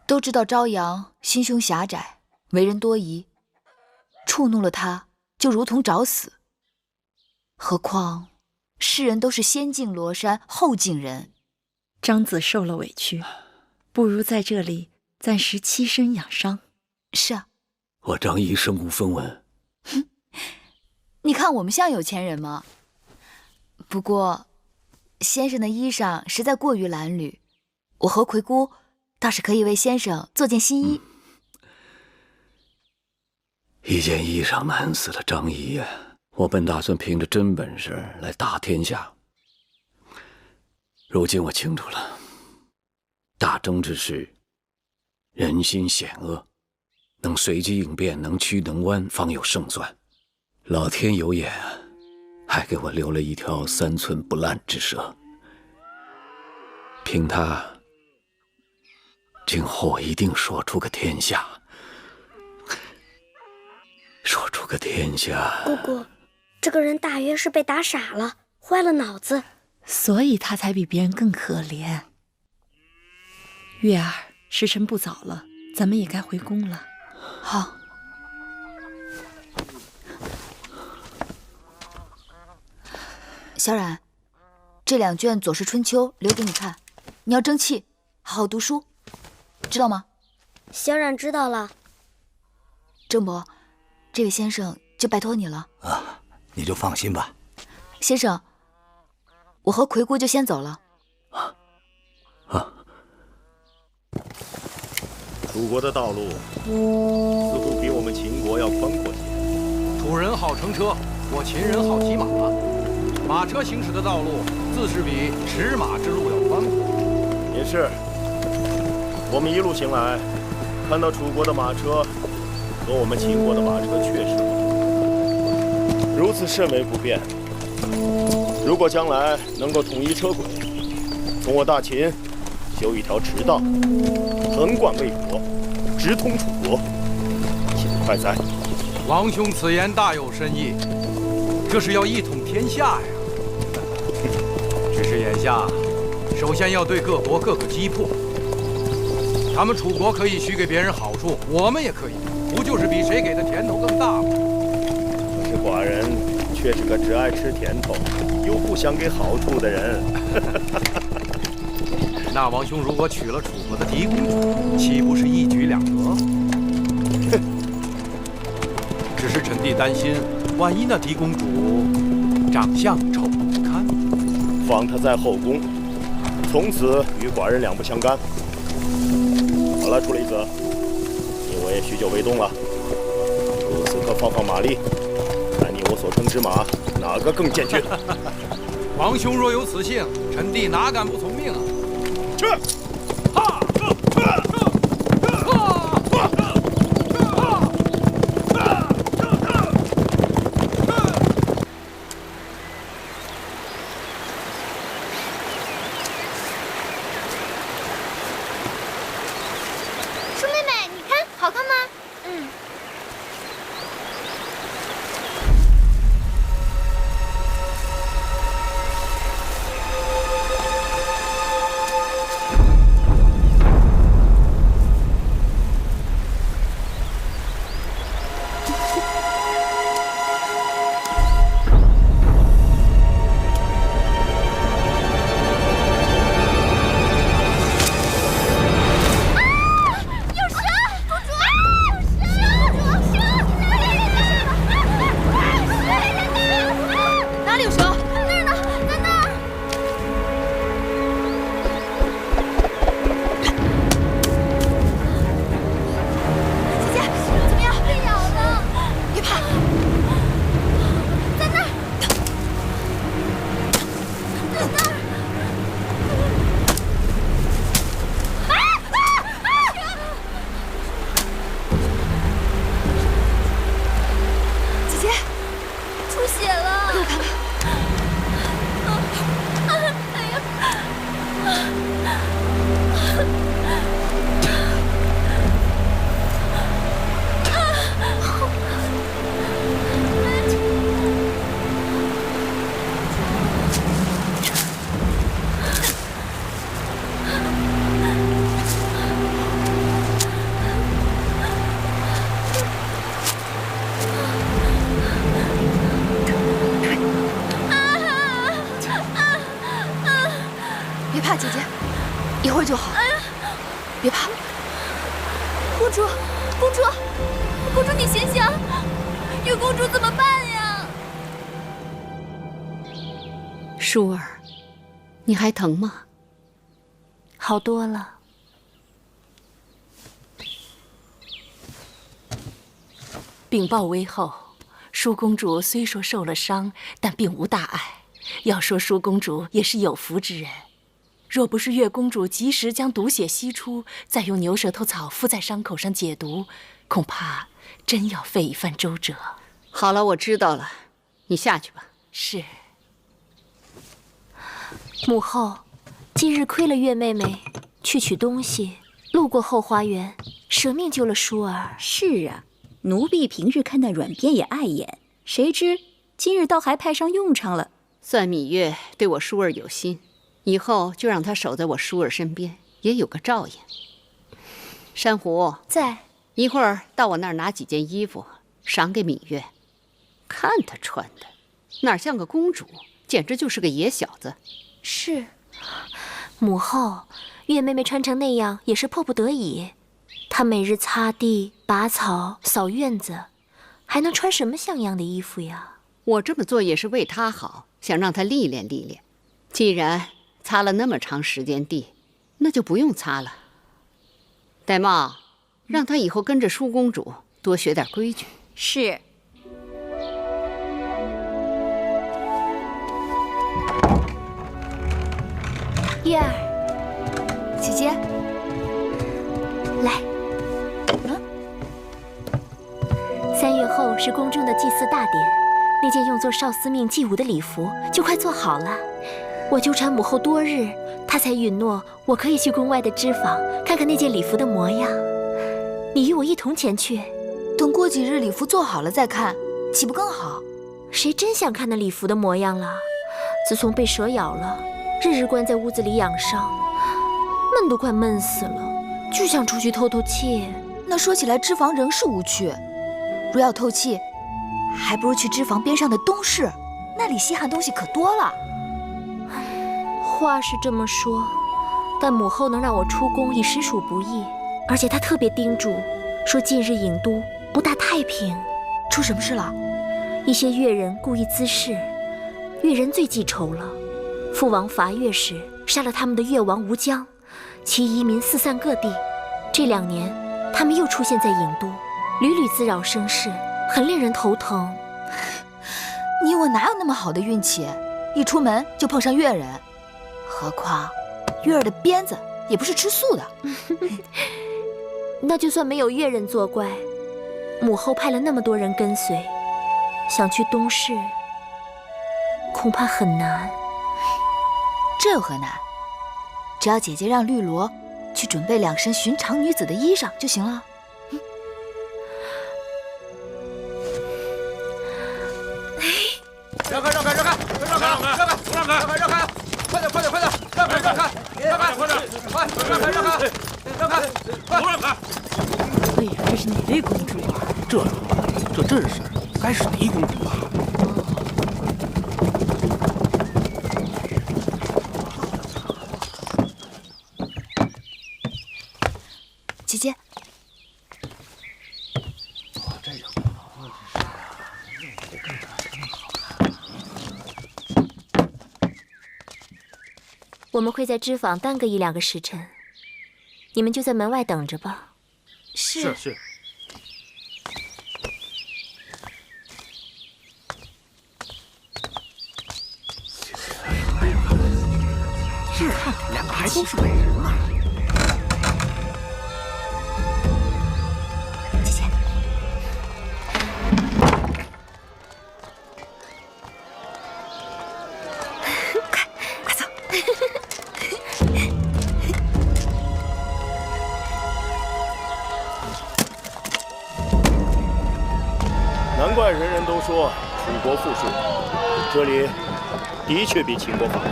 都知道朝阳心胸狭窄，为人多疑，触怒了他就如同找死。何况世人都是先敬罗山，后敬人。张子受了委屈，不如在这里暂时栖身养伤。是啊，我张仪身无分文。你看我们像有钱人吗？不过先生的衣裳实在过于褴褛，我和葵姑倒是可以为先生做件新衣。一件衣裳难死了张仪呀！我本打算凭着真本事来打天下，如今我清楚了，大争之时，人心险恶，能随机应变，能屈能弯，方有胜算。老天有眼啊，还给我留了一条3寸不烂之舌。凭他，今后我一定说出个天下，说出个天下。姑姑，这个人大约是被打傻了，坏了脑子，所以他才比别人更可怜。月儿，时辰不早了，咱们也该回宫了。好。小冉，这2卷《左氏春秋》留给你看，你要争气，好好读书，知道吗？小冉知道了。郑伯，这位先生就拜托你了。啊，你就放心吧。先生，我和葵姑就先走了。楚国的道路似乎比我们秦国要宽阔些。楚人好乘车，我秦人好骑马。马车行驶的道路自是比驰马之路要宽阔。也是，我们一路行来，看到楚国的马车和我们秦国的马车确实不同，如此甚为不便。如果将来能够统一车轨，从我大秦修一条驰道，横贯魏国，直通楚国，岂不快哉？王兄此言大有深意，这是要一统天下呀。只是眼下，首先要对各国各个击破。他们楚国可以许给别人好处，我们也可以，不就是比谁给的甜头更大吗？可是寡人却是个只爱吃甜头，又不想给好处的人。那王兄如果娶了楚国的嫡公主，岂不是一举两得？只是臣弟担心，万一那嫡公主长相丑不堪，放她在后宫，从此与寡人两不相干。好了，楚离子，你我也许久未动了，如此可放放马力，看你我所乘之马哪个更健俊。王兄若有此幸，臣弟哪敢不从命啊！去！哈！舒妹妹，你看好看吗？嗯。怕，姐姐，一会儿就好。别怕。公主，公主，公主，你醒醒！月公主怎么办呀？舒儿，你还疼吗？好多了。禀报微后，舒公主虽说受了伤，但并无大碍。要说舒公主也是有福之人，若不是月公主及时将毒血吸出，再用牛舌头草敷在伤口上解毒，恐怕真要费一番周折。好了，我知道了，你下去吧。是。母后，今日亏了月妹妹去取东西，路过后花园，舍命救了舒儿。是啊，奴婢平日看那软鞭也碍眼，谁知今日倒还派上用场了。算芈月对我舒儿有心，以后就让她守在我舒儿身边，也有个照应。珊瑚在，一会儿到我那儿拿几件衣服赏给芈月，看她穿的，哪像个公主，简直就是个野小子。是，母后，月妹妹穿成那样也是迫不得已。她每日擦地、拔草、扫院子，还能穿什么像样的衣服呀？我这么做也是为她好，想让她历练历练。既然擦了那么长时间地，那就不用擦了。玳瑁，让她以后跟着舒公主多学点规矩。是。月儿，姐姐，来。3月后是宫中的祭祀大典，那件用作少司命祭舞的礼服就快做好了。我纠缠母后多日，她才允诺我可以去宫外的织坊看看那件礼服的模样。你与我一同前去，等过几日礼服做好了再看，岂不更好？谁真想看那礼服的模样了？自从被蛇咬了，日日关在屋子里养伤，闷都快闷死了，就想出去透透气。那说起来，织坊仍是无趣。若要透气，还不如去织坊边上的东市，那里稀罕东西可多了。话是这么说，但母后能让我出宫已实属不易，而且她特别叮嘱，说近日郢都不大太平。出什么事了？一些越人故意滋事，越人最记仇了。父王伐越时杀了他们的越王吴江，其遗民四散各地。这2年，他们又出现在郢都，屡屡滋扰生事，很令人头疼。你我哪有那么好的运气，一出门就碰上越人？何况越儿的鞭子也不是吃素的。那就算没有越人作怪，母后派了那么多人跟随，想去东市，恐怕很难。这有何难？只要姐姐让绿萝去准备2身寻常女子的衣裳就行了。让开！快点！哎呀，这是哪位公主啊？这阵势，该是狄公主吧？姐姐，我们会在织坊耽搁1、2个时辰，你们就在门外等着吧。是。是，2个还都是美人呢。姐姐，快走！难怪人人都说楚国富庶，这里的确比秦国繁华。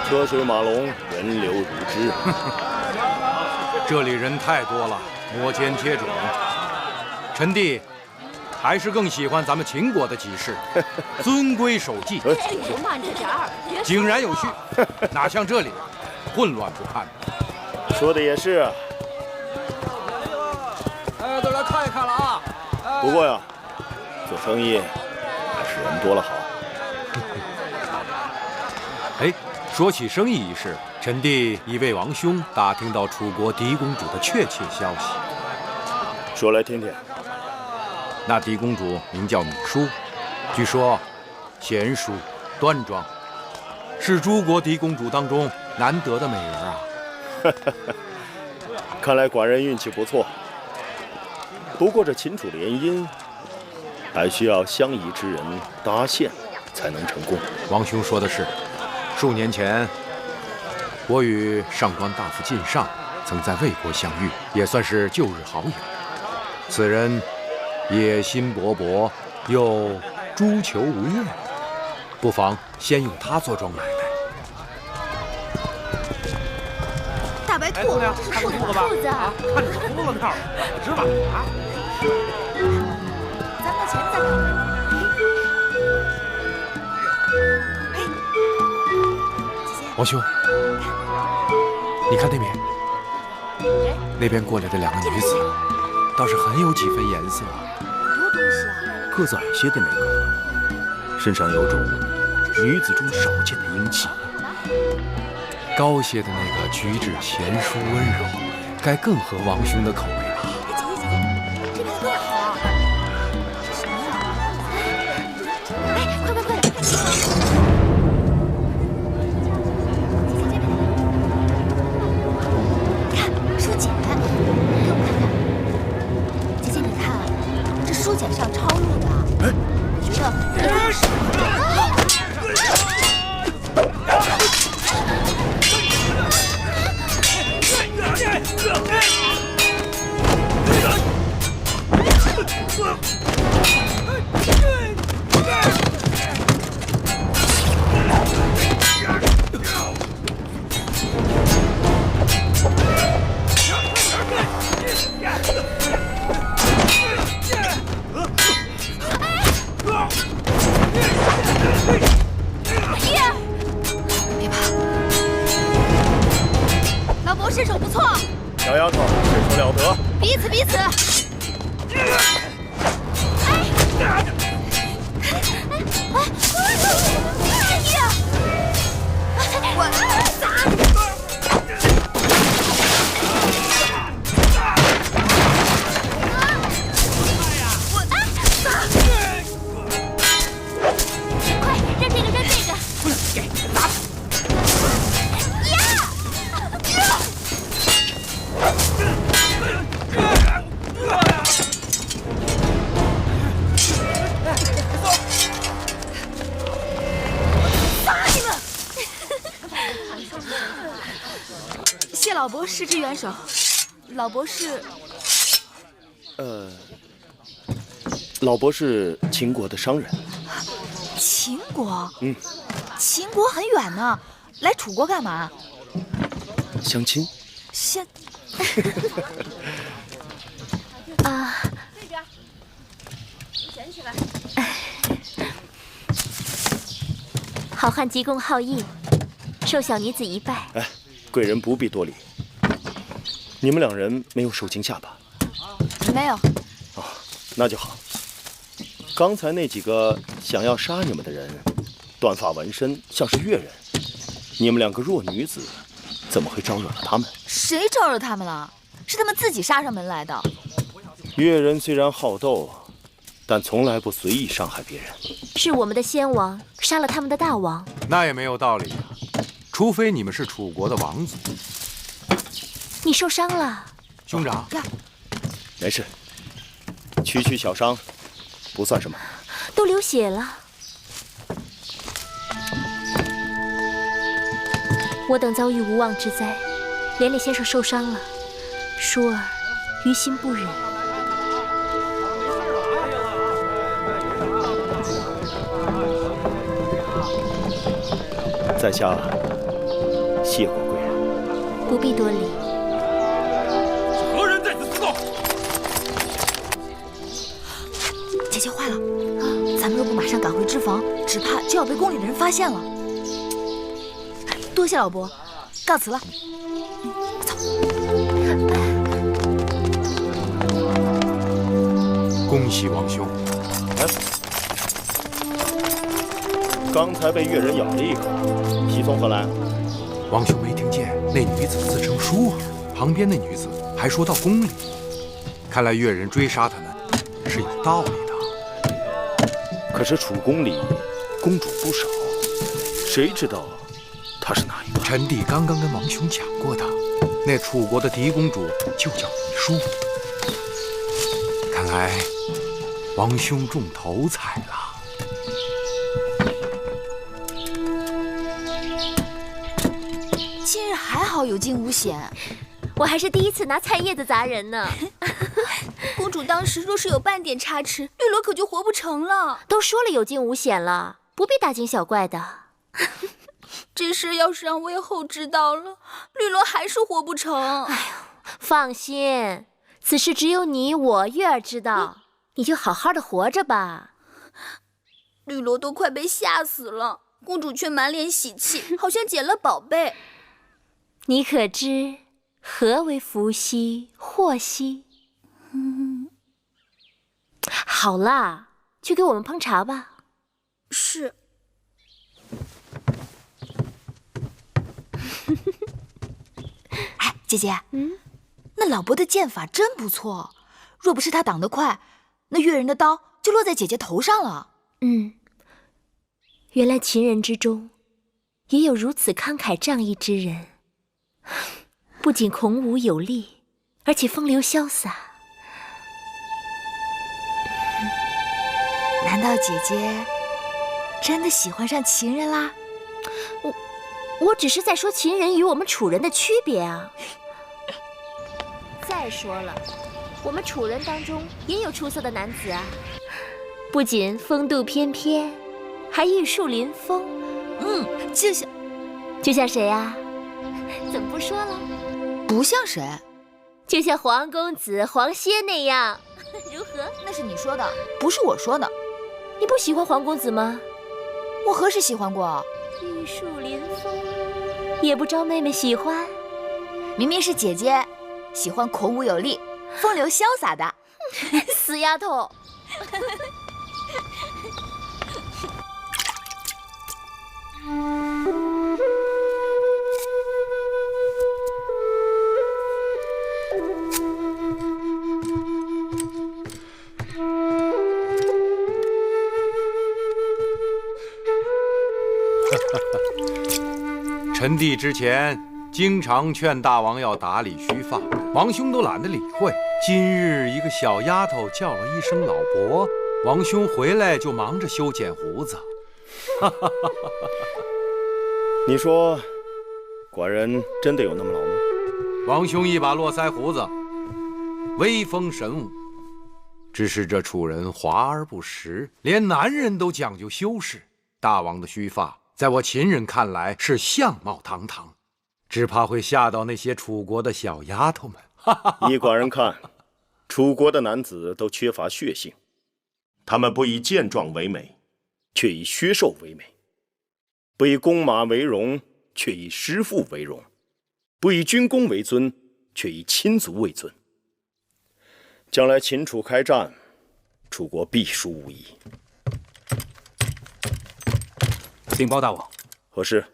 车水马龙，人流如织。这里人太多了，摩肩接踵。臣弟，还是更喜欢咱们秦国的集市，遵规守纪，慢着点儿，井然有序，哪像这里混乱不堪。说的也是啊。哎，都来看一看了啊！不过呀，做生意还是人多了好。哎，说起生意一事，臣弟已为王兄打听到楚国狄公主的确切消息。说来听听。那狄公主名叫芈姝，据说贤淑端庄，是诸国狄公主当中难得的美人啊。看来寡人运气不错。不过这秦楚联姻，还需要相宜之人搭线才能成功。王兄说的是，数年前我与上官大夫靳尚曾在魏国相遇，也算是旧日好友。此人野心勃勃，又诛求无厌，不妨先用他做庄买卖。大白兔，姑娘，看个兔子吧，兔子啊，看着是葫芦套，可知吧？啊，咱把钱再看看。王兄，你看那边，那边过来的两个女子，倒是很有几分颜色啊。多东西啊！个子矮些的那个，身上有种女子中少见的英气。高些的那个举止娴淑温柔，该更合王兄的口味吧？这边的更好啊！这什么呀？哎，快！看书简，给我看看。姐姐，你看，这书简上抄录的，我觉得应该是。别怕，老伯身手不错。小丫头身手了得，彼此。快扔这个！给打！谢老伯施之援手。老伯是？老伯是秦国的商人。秦国？秦国很远呢，来楚国干嘛？相亲。啊。这边，你捡起来。好汉急公好义，受小女子一拜。哎，贵人不必多礼。你们两人没有受惊吓吧？没有。哦，那就好。刚才那几个想要杀你们的人，短发纹身，像是越人。你们两个弱女子，怎么会招惹了他们？谁招惹他们了？是他们自己杀上门来的。越人虽然好斗，但从来不随意伤害别人。是我们的先王杀了他们的大王。那也没有道理啊，除非你们是楚国的王族。你受伤了，兄长。没事，区小伤，不算什么。都流血了。我等遭遇无妄之灾，连累先生受伤了，姝儿于心不忍。在下谢过贵人。不必多礼。何人在此私动？姐坏了！咱们若不马上赶回脂房，只怕就要被宫里的人发现了。多谢老伯，告辞了。走。恭喜王兄！刚才被越人咬了一口，喜从何来？王兄没听见那女子自称舒儿，旁边那女子还说到宫里。看来越人追杀他们是有道理的。可是楚宫里公主不少，谁知道她是哪一个？臣弟刚刚跟王兄讲过的，那楚国的嫡公主就叫宜舒。看来王兄中头彩了。今日还好有惊无险，我还是第一次拿菜叶子砸人呢。公主当时若是有半点差池，绿萝可就活不成了。都说了有惊无险了，不必大惊小怪的。这事要是让魏后知道了，绿萝还是活不成。哎呦，放心，此事只有你我月儿知道，你就好好的活着吧。绿萝都快被吓死了，公主却满脸喜气，好像捡了宝贝。你可知何为福兮祸兮？好啦，去给我们烹茶吧。是。哎，姐姐，那老伯的剑法真不错，若不是他挡得快，那越人的刀就落在姐姐头上了。原来秦人之中也有如此慷慨仗义之人，不仅孔武有力，而且风流潇洒。难道姐姐真的喜欢上秦人啦？我只是在说秦人与我们楚人的区别啊。再说了，我们楚人当中也有出色的男子啊，不仅风度翩翩，还玉树临风。就像谁啊？怎么不说了？不像谁？就像黄公子、黄歇那样，如何？那是你说的，不是我说的。你不喜欢黄公子吗？我何时喜欢过？玉树临风，也不招妹妹喜欢。明明是姐姐喜欢孔武有力、风流潇洒的。死丫头！臣弟之前经常劝大王要打理须发，王兄都懒得理会。今日一个小丫头叫了一声老伯，王兄回来就忙着修剪胡子。你说，寡人真的有那么老吗？王兄一把络腮胡子，威风神武。只是这楚人华而不实，连男人都讲究修饰。大王的须发，在我秦人看来是相貌堂堂，只怕会吓到那些楚国的小丫头们。依寡人看，楚国的男子都缺乏血性，他们不以健壮为美，却以削瘦为美；不以弓马为荣，却以师父为荣；不以军功为尊，却以亲族为尊。将来秦楚开战，楚国必输无疑。禀报大王，何事？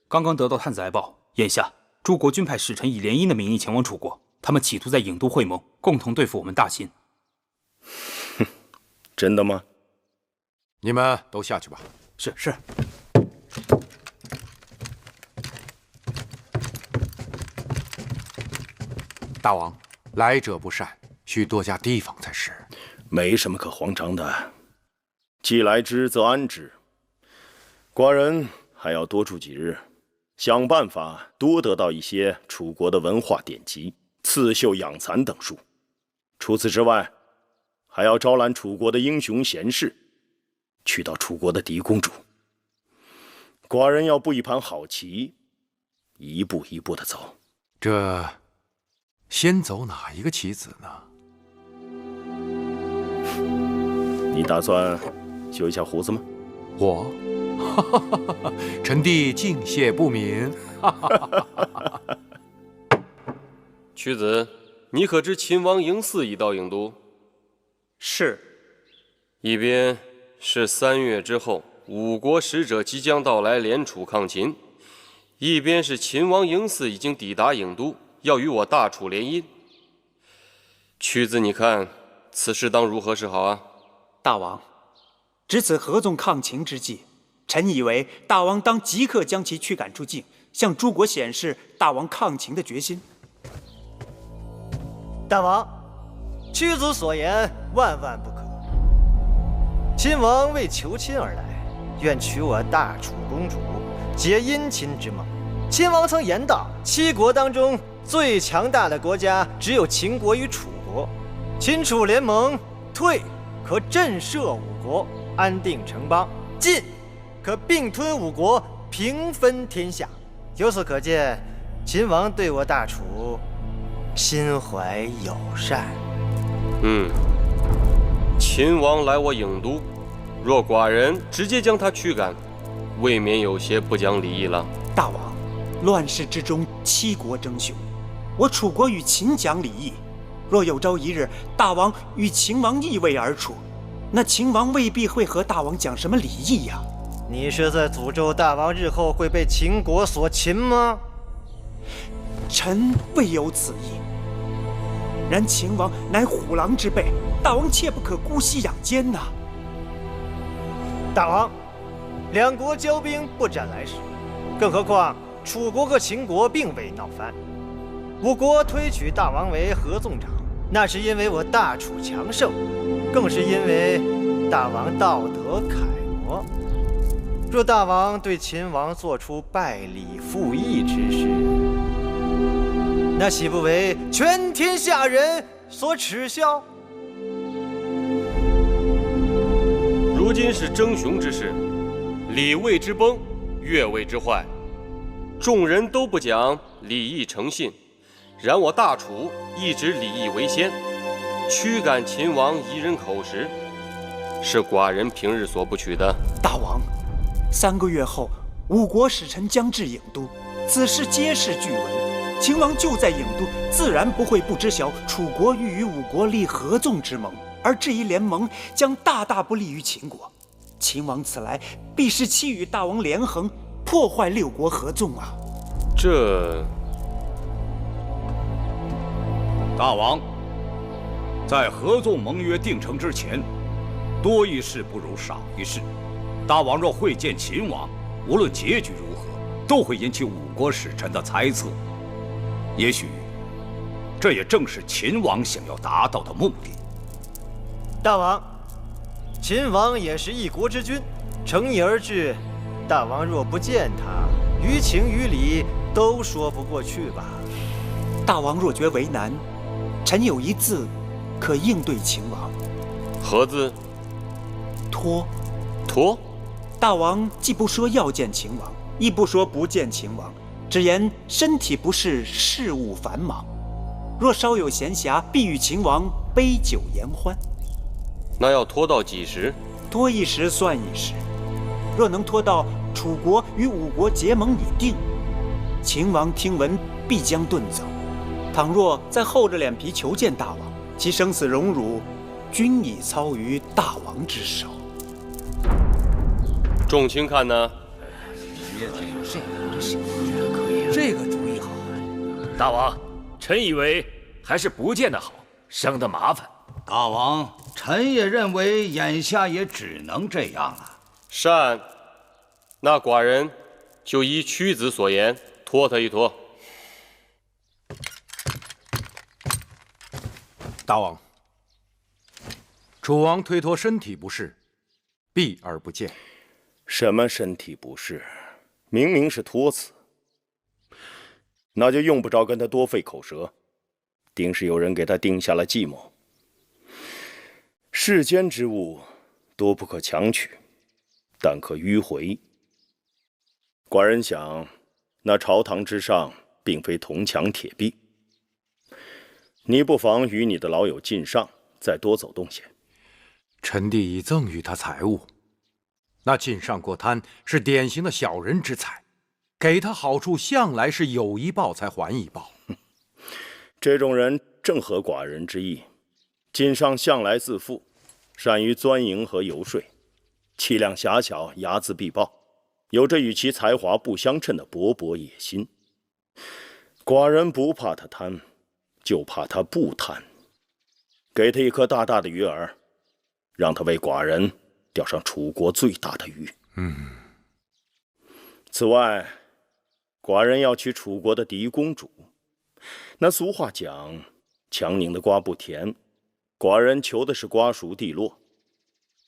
刚刚得到探子来报，眼下诸国均派使臣以联姻的名义前往楚国，他们企图在郢都会盟，共同对付我们大秦。真的吗？你们都下去吧。是。大王，来者不善，需多加提防才是。没什么可慌张的，既来之则安之。寡人还要多住几日，想办法多得到一些楚国的文化典籍、刺绣、养蚕等书。除此之外，还要招揽楚国的英雄贤士，娶到楚国的嫡公主。寡人要布一盘好棋，一步一步的走。这先走哪一个棋子呢？你打算修一下胡子吗？我，臣弟敬谢不敏。屈子，你可知秦王嬴驷已到郢都？是。一边是3月之后，吴国使者即将到来联楚抗秦；一边是秦王嬴驷已经抵达郢都，要与我大楚联姻。屈子，你看此事当如何是好啊？大王，值此合纵抗秦之际，臣以为大王当即刻将其驱赶出境，向诸国显示大王抗秦的决心。大王，屈子所言万万不可。秦王为求亲而来，愿娶我大楚公主，结姻亲之盟。秦王曾言道，7国当中最强大的国家只有秦国与楚国，秦楚联盟，退可震慑5国，安定城邦；进可并吞5国，平分天下。由此可见，秦王对我大楚心怀友善。秦王来我郢都，若寡人直接将他驱赶，未免有些不讲礼义了。大王，乱世之中，7国争雄，我楚国与秦讲礼义。若有朝一日大王与秦王易位而处，那秦王未必会和大王讲什么礼义呀。你是在诅咒大王日后会被秦国所擒吗？臣未有此意。然秦王乃虎狼之辈，大王切不可姑息养奸呐。大王，2国交兵不斩来使，更何况楚国和秦国并未闹翻。5国推举大王为合纵长，那是因为我大楚强盛，更是因为大王道德楷模。若大王对秦王做出败礼负义之事，那岂不为全天下人所耻笑？如今是争雄之势，礼位之崩，乐位之坏，众人都不讲礼义诚信，然我大楚一直礼义为先，驱赶秦王夷人口实，是寡人平日所不取的。大王，3个月后5国使臣将至郢都，此事皆是据闻。秦王就在郢都，自然不会不知晓楚国欲与5国立合纵之盟，而这一联盟将大大不利于秦国。秦王此来，必是期与大王连横，破坏6国合纵啊！这……大王，在合纵盟约定成之前，多一事不如少一事。大王若会见秦王，无论结局如何，都会引起5国使臣的猜测。也许，这也正是秦王想要达到的目的。大王，秦王也是一国之君，诚意而至，大王若不见他，于情于理都说不过去吧？大王若觉为难，臣有一字可应对秦王。何字？托。托？大王既不说要见秦王，亦不说不见秦王，只言身体不适，事务繁忙。若稍有闲暇，必与秦王杯酒言欢。那要拖到几时？拖一时算一时。若能拖到楚国与5国结盟已定，秦王听闻必将遁走。倘若再厚着脸皮求见大王，其生死荣辱，均已操于大王之手。众卿看呢？这个主意好。大王，臣以为还是不见得好，省得麻烦。大王，臣也认为眼下也只能这样了。善，那寡人就依屈子所言，拖他一拖。大王，楚王推脱身体不适，避而不见。什么身体不适？明明是托辞。那就用不着跟他多费口舌，定是有人给他定下了计谋。世间之物，多不可强取，但可迂回。寡人想，那朝堂之上并非铜墙铁壁，你不妨与你的老友靳尚再多走动些。臣弟已赠予他财物。那晋上过贪是典型的小人之才，给他好处向来是有一报才还一报。这种人正合寡人之意。晋上向来自负，善于钻营和游说，气量狭小，睚眦必报，有着与其才华不相称的勃勃野心。寡人不怕他贪，就怕他不贪。给他一颗大大的鱼饵，让他为寡人钓上楚国最大的鱼。此外，寡人要娶楚国的嫡公主。那俗话讲，强拧的瓜不甜，寡人求的是瓜熟蒂落。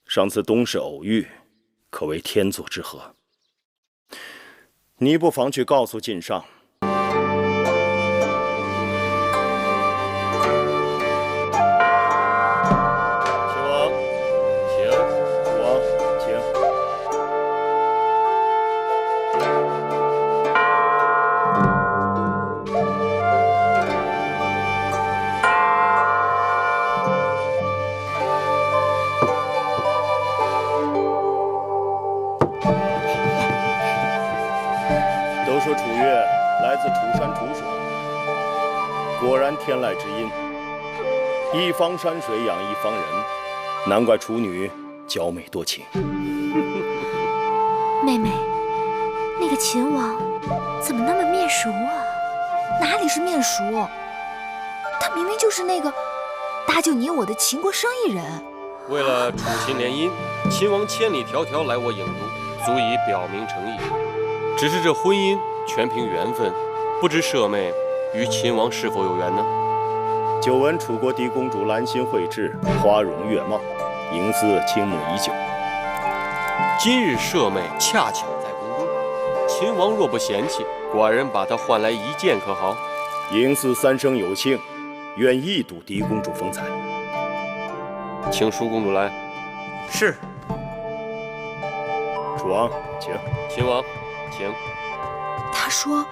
上次东市偶遇，可谓天作之合。你不妨去告诉晋上。果然天籁之音，一方山水养一方人，难怪楚女娇美多情。妹妹，那个秦王怎么那么面熟啊？哪里是面熟？他明明就是那个搭救你我的秦国生意人。为了楚秦联姻，秦王千里迢迢来我郢都，足以表明诚意。只是这婚姻全凭缘分，不知舍妹与秦王是否有缘呢？久闻楚国嫡公主兰心蕙质，花容月貌，嬴驷倾慕已久。今日舍妹恰巧在宫中，秦王若不嫌弃，寡人把她换来一见可好？嬴驷三生有幸，愿一睹嫡公主风采。请淑公主来。是。楚王，请。秦王，请。他说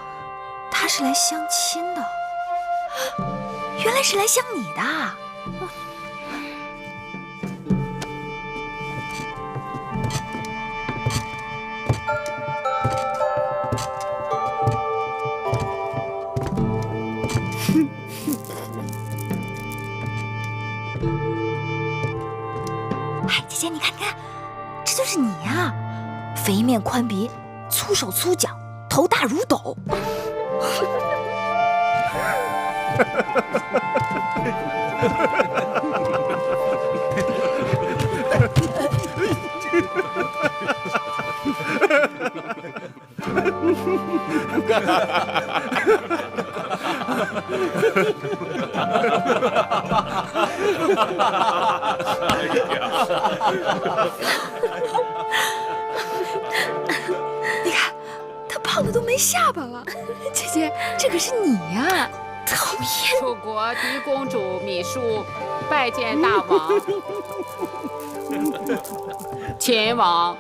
他是来相亲的，原来是来相你的。哎，姐姐，你看，你看，这就是你呀！肥面宽鼻，粗手粗脚，头大如斗。你看，他胖的都没下巴了。姐姐，这可是你呀！讨厌！楚国嫡公主芈姝拜见大王。秦王。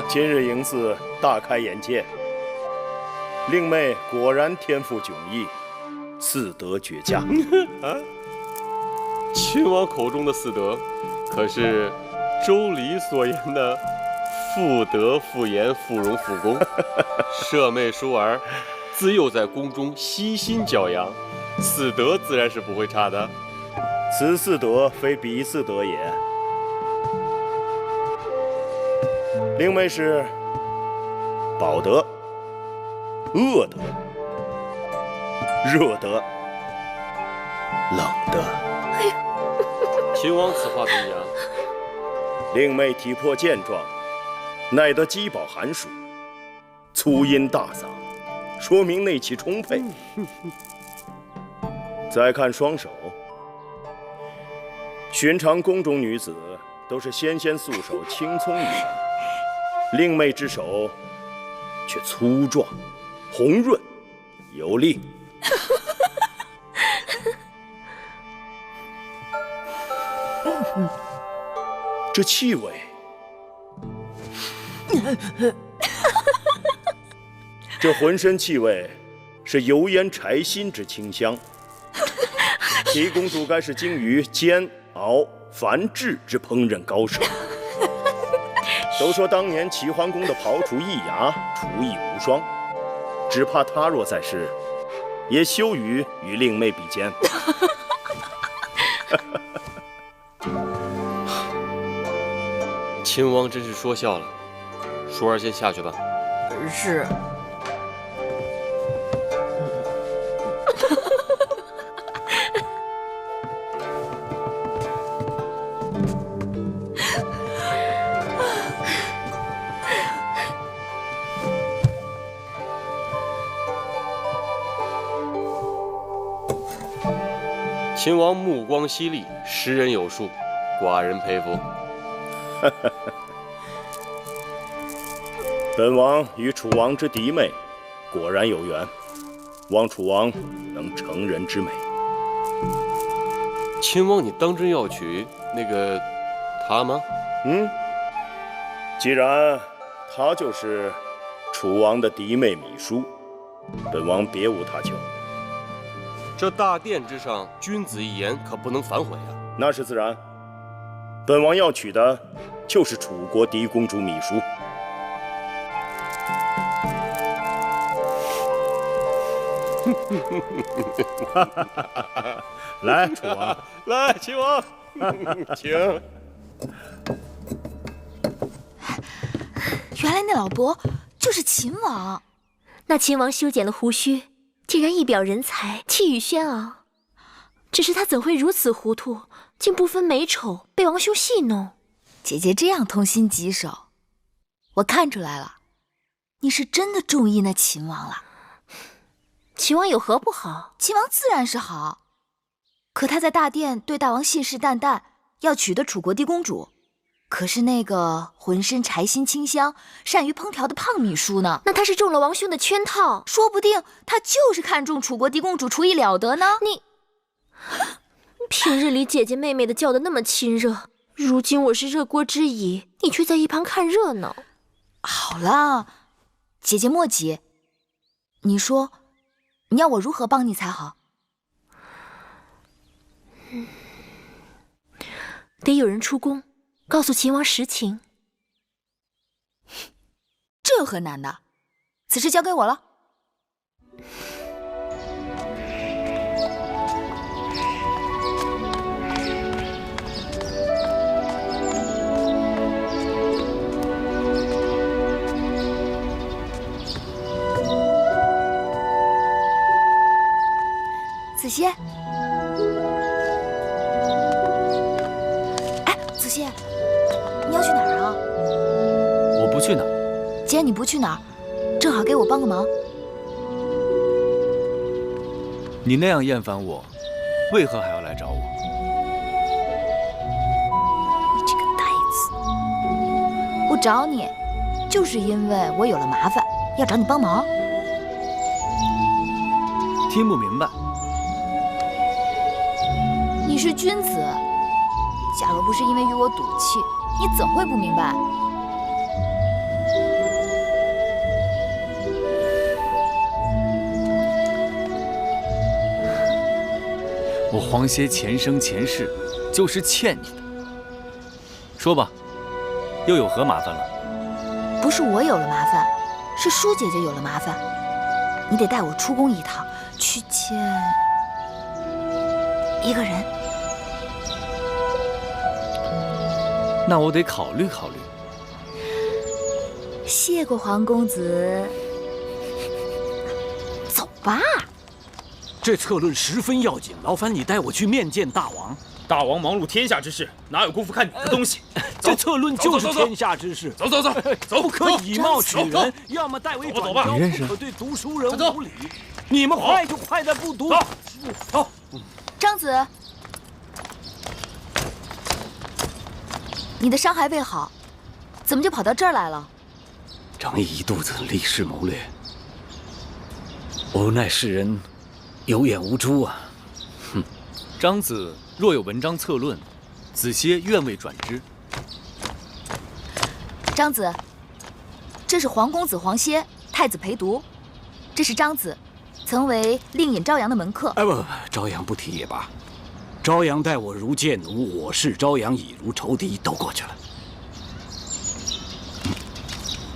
今日嬴驷大开眼界，令妹果然天赋迥异，四德绝佳。秦王口中的四德，可是周礼所言的妇德、妇言、妇容、妇功。舍妹淑儿自幼在宫中悉心教养，四德自然是不会差的。此四德非彼四德也。令妹是保德、恶德、热德、冷德。秦王此话怎讲？令妹体魄健壮，耐得饥饱寒暑，粗音大嗓，说明内气充沛。再看双手，寻常宫中女子都是纤纤素手，青葱玉腕，令妹之手却粗壮、红润、有力。这气味，这浑身气味是油烟柴薪之清香，狄公主该是精于煎熬繁制之烹饪高手。都说当年齐桓公的庖厨易牙，厨艺无双，只怕他若在世，也羞于与令妹比肩。秦王真是说笑了，淑儿先下去吧。是。秦王目光犀利，识人有术，寡人佩服。本王与楚王之嫡妹，果然有缘，望楚王能成人之美。秦王，你当真要娶那个她吗？既然她就是楚王的嫡妹芈姝，本王别无他求。这大殿之上，君子一言，可不能反悔啊！那是自然。本王要娶的就是楚国嫡公主芈姝。来，楚王，来，秦王，请。原来那老伯就是秦王。那秦王修剪了胡须，竟然一表人才，气宇轩昂。只是他怎会如此糊涂，竟不分美丑，被王兄戏弄？姐姐这样痛心疾首，我看出来了，你是真的中意那秦王了。秦王有何不好？秦王自然是好，可他在大殿对大王信誓旦旦，要娶的楚国嫡公主，可是那个浑身柴薪清香、善于烹调的胖芈姝呢？那他是中了王兄的圈套，说不定他就是看中楚国嫡公主厨艺了得呢。你平日里姐姐妹妹的叫得那么亲热，如今我是热锅之乙，你却在一旁看热闹。好了，姐姐莫急，你说你要我如何帮你才好？得有人出宫，告诉秦王实情。这有何难的？此事交给我了。子歇，哎，子歇，你要去哪儿啊？我不去哪儿。既然你不去哪儿，正好给我帮个忙。你那样厌烦我，为何还要来找我？你这个呆子！我找你，就是因为我有了麻烦，要找你帮忙。听不明白。你是君子，假如不是因为与我赌气，你怎会不明白？我黄歇前生前世就是欠你的。说吧，又有何麻烦了？不是我有了麻烦，是舒姐姐有了麻烦。你得带我出宫一趟，去见一个人。那我得考虑考虑。谢过黄公子，走吧。这策论十分要紧，劳烦你带我去面见大王。大王忙碌天下之事，哪有功夫看你的东西？这策论就是天下之事。走，不可以貌取人，要么代为转交，不可对读书人无礼。你们快就快在不读。走。张子，你的伤还未好，怎么就跑到这儿来了？张毅一肚子历史谋略，无奈世人有眼无珠啊！哼，张子若有文章策论，子歇愿为转之。张子，这是皇公子黄歇，太子陪读。这是张子，曾为令尹朝阳的门客。哎不，朝阳不提也罢。朝阳待我如贱奴，我视朝阳已如仇敌，都过去了。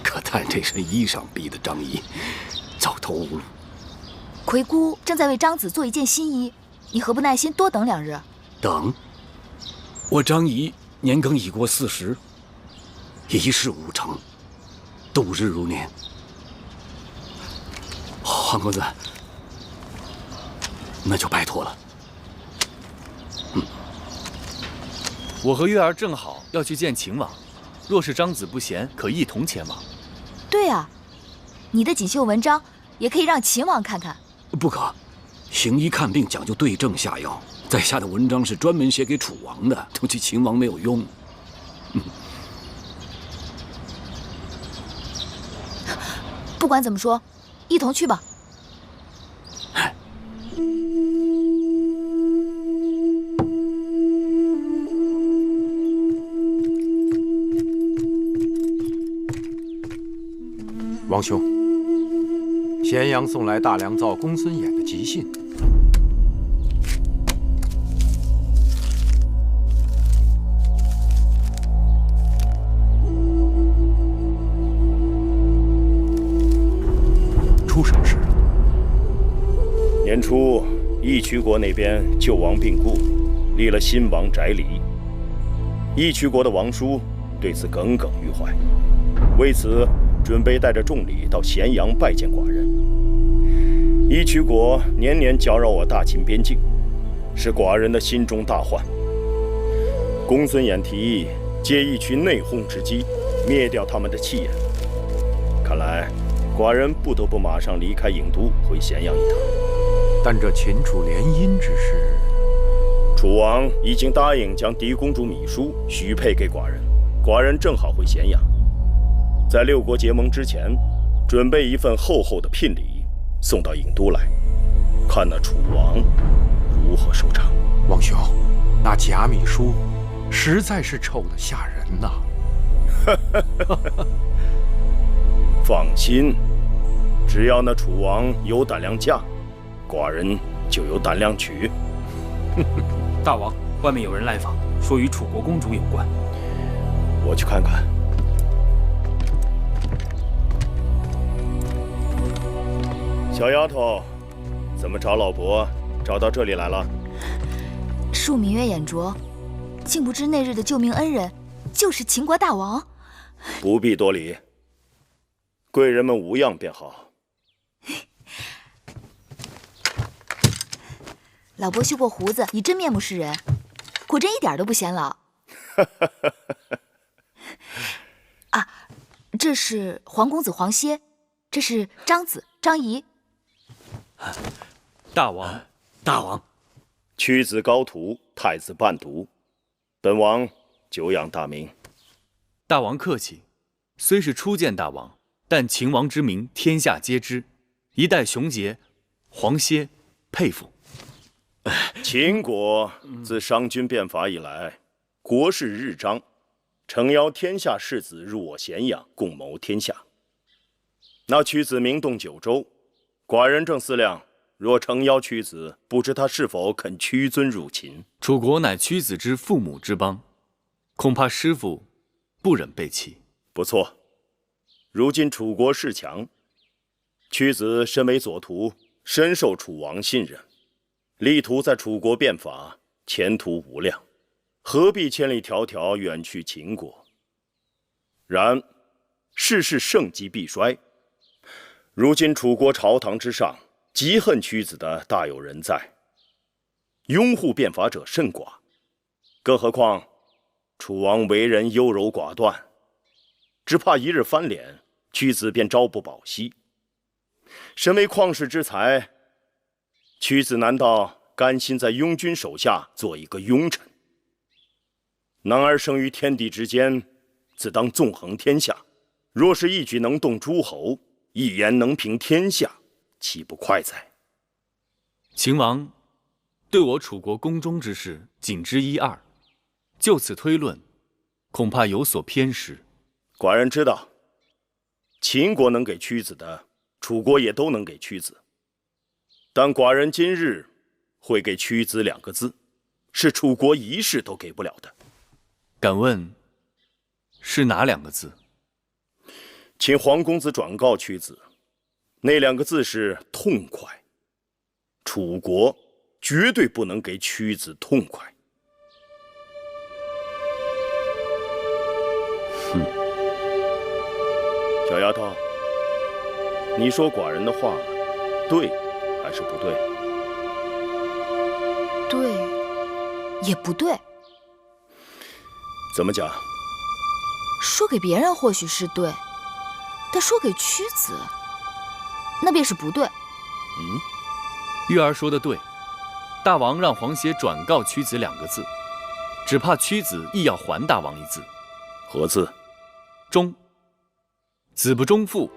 可叹这身衣裳逼得张仪走投无路。魁姑正在为张子做一件新衣，你何不耐心多等2日？等？我张仪年庚已过40，一事无成，度日如年。黄公子，那就拜托了。我和月儿正好要去见秦王，若是张子不嫌，可一同前往。对啊，你的锦绣文章也可以让秦王看看。不可，行医看病讲究对症下药，在下的文章是专门写给楚王的，对秦王没有用。不管怎么说，一同去吧。王兄，咸阳送来大良造公孙衍的急信。出什么事了？年初，义渠国那边旧王病故，立了新王翟离。义渠国的王叔对此耿耿于怀，为此准备带着重礼到咸阳拜见寡人。义渠国年年搅扰我大秦边境，是寡人的心中大患。公孙衍提议借义渠内讧之机，灭掉他们的气焰。看来寡人不得不马上离开郢都，回咸阳一趟。但这秦楚联姻之事，楚王已经答应将嫡公主芈姝许配给寡人，寡人正好回咸阳，在6国结盟之前，准备一份厚厚的聘礼送到郢都来，看那楚王如何收场。王兄，那贾芈姝实在是丑得吓人呐！放心，只要那楚王有胆量嫁，寡人就有胆量娶。大王，外面有人来访，说与楚国公主有关。我去看看。小丫头，怎么找老伯找到这里来了？恕芈月眼拙，竟不知那日的救命恩人就是秦国大王。不必多礼，贵人们无恙便好。老伯修过胡子，你真面目示人，果真一点都不显老。啊，这是黄公子黄歇，这是张子张仪。大王，大王，屈子高徒，太子伴读，本王久仰大名。大王客气，虽是初见大王，但秦王之名天下皆知，一代雄杰，黄歇佩服。秦国自商君变法以来，国势日彰，诚邀天下士子入我咸阳，共谋天下。那屈子名动九州，寡人正思量，若诚邀屈子，不知他是否肯屈尊入秦。楚国乃屈子之父母之邦，恐怕师父不忍背弃。不错，如今楚国势强，屈子身为左徒，深受楚王信任，力图在楚国变法，前途无量，何必千里迢迢远去秦国？然世事盛极必衰，如今楚国朝堂之上，极恨屈子的大有人在，拥护变法者甚寡。更何况楚王为人优柔寡断，只怕一日翻脸，屈子便朝不保夕。身为旷世之才，屈子难道甘心在庸君手下做一个庸臣？男儿生于天地之间，自当纵横天下。若是一举能动诸侯，一言能平天下，岂不快哉？秦王对我楚国宫中之事仅知一二，就此推论，恐怕有所偏失。寡人知道，秦国能给屈子的，楚国也都能给屈子。但寡人今日会给屈子2个字：是楚国一世都给不了的。敢问，是哪2个字？请黄公子转告屈子，那2个字是痛快。楚国绝对不能给屈子痛快。哼，小丫头，你说寡人的话对还是不对？对，也不对。怎么讲？说给别人或许是对，但说给屈子，那便是不对。玉儿说的对，大王让黄歇转告屈子2个字，只怕屈子亦要还大王一字。何字？忠。子不忠父，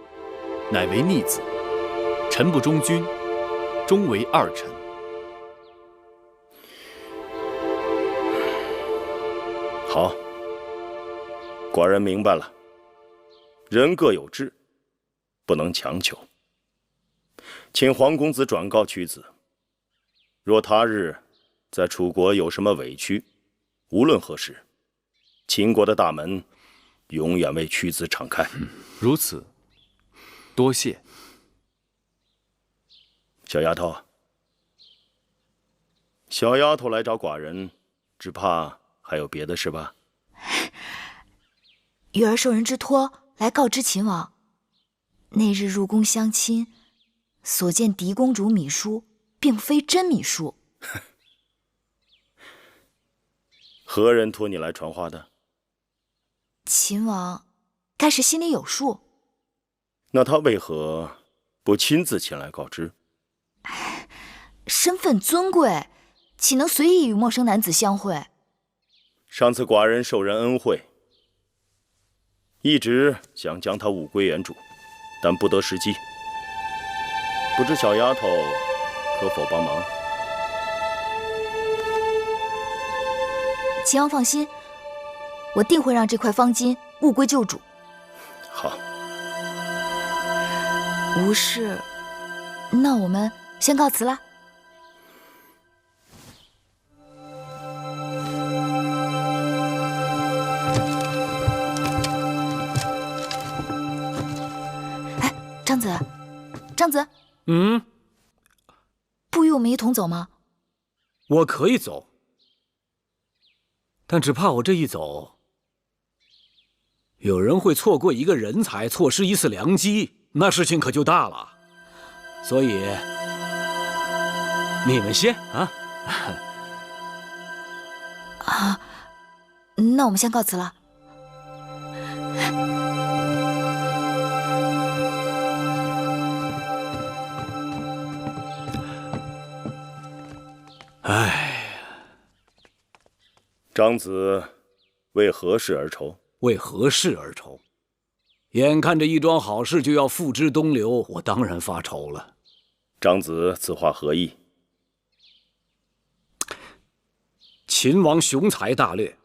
乃为逆子；臣不忠君，终为二臣。好，寡人明白了。人各有志，不能强求。请黄公子转告屈子，若他日在楚国有什么委屈，无论何时，秦国的大门永远为屈子敞开。如此，多谢。小丫头，小丫头来找寡人，只怕还有别的事吧？玉儿受人之托来告知秦王，那日入宫相亲，所见狄公主米书，并非真米书。何人托你来传话的？秦王该是心里有数。那他为何不亲自前来告知？身份尊贵，岂能随意与陌生男子相会？上次寡人受人恩惠，一直想将他物归原主，但不得时机。不知小丫头可否帮忙？秦王放心，我定会让这块方巾物归旧主。好，无事，那我们先告辞了。哎，张子，张子，不与我们一同走吗？我可以走，但只怕我这一走，有人会错过一个人才，错失一次良机，那事情可就大了。所以，你们先啊。啊，那我们先告辞了。唉，张子为何事而愁？为何事而愁？眼看着一桩好事就要付之东流，我当然发愁了。张子此话何意？秦王雄才大略，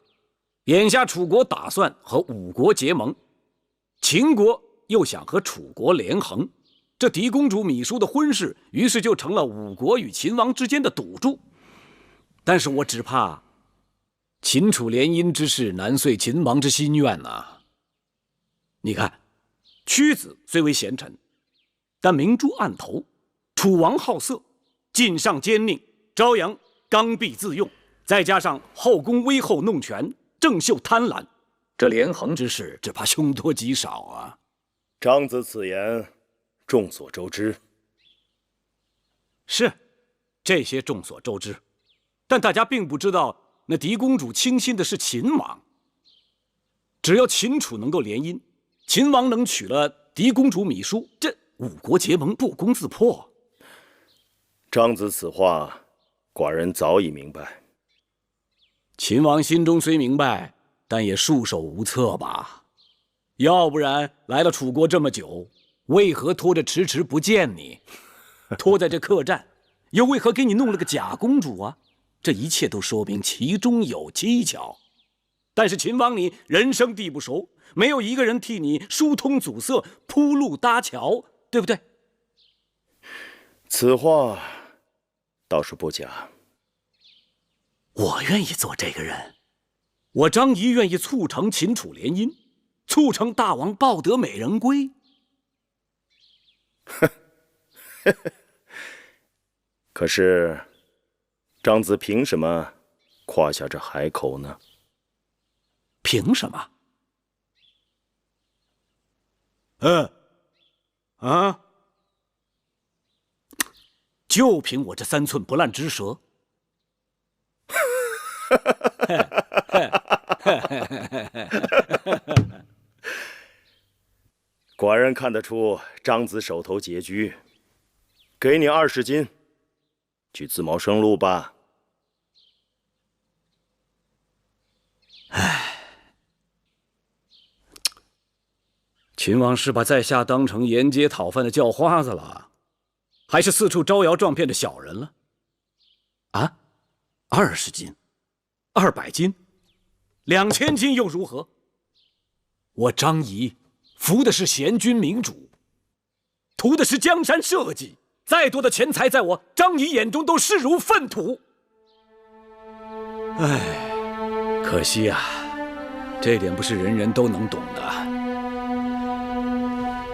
眼下楚国打算和吴国结盟，秦国又想和楚国连横，这狄公主芈姝的婚事，于是就成了吴国与秦王之间的赌注。但是我只怕秦楚联姻之事难遂秦王之心愿呐。你看，屈子虽为贤臣，但明珠暗投，楚王好色，晋上奸佞，朝阳刚愎自用，再加上后宫威后弄权，郑袖贪婪，这连横之事只怕凶多吉少啊。张子此言众所周知。是，这些众所周知，但大家并不知道，那狄公主倾心的是秦王。只要秦楚能够联姻，秦王能娶了狄公主芈姝，这五国结盟不攻自破。张子此话，寡人早已明白。秦王心中虽明白，但也束手无策吧？要不然来了楚国这么久，为何拖着迟迟不见你？拖在这客栈，又为何给你弄了个假公主啊？这一切都说明其中有蹊跷。但是秦王你人生地不熟，没有一个人替你疏通阻塞、铺路搭桥，对不对？此话倒是不假。我愿意做这个人，我张仪愿意促成秦楚联姻，促成大王抱得美人归。可是，张子凭什么夸下这海口呢？凭什么？就凭我这3寸不烂之舌。寡人看得出张子手头拮据，给你20斤，去自谋生路吧。秦王是把在下当成沿街讨饭的叫花子了，还是四处招摇撞骗的小人了？啊，20斤，200斤，2000斤又如何？我张仪服的是贤君明主，图的是江山社稷，再多的钱财在我张仪眼中都视如粪土。唉，可惜啊，这点不是人人都能懂的。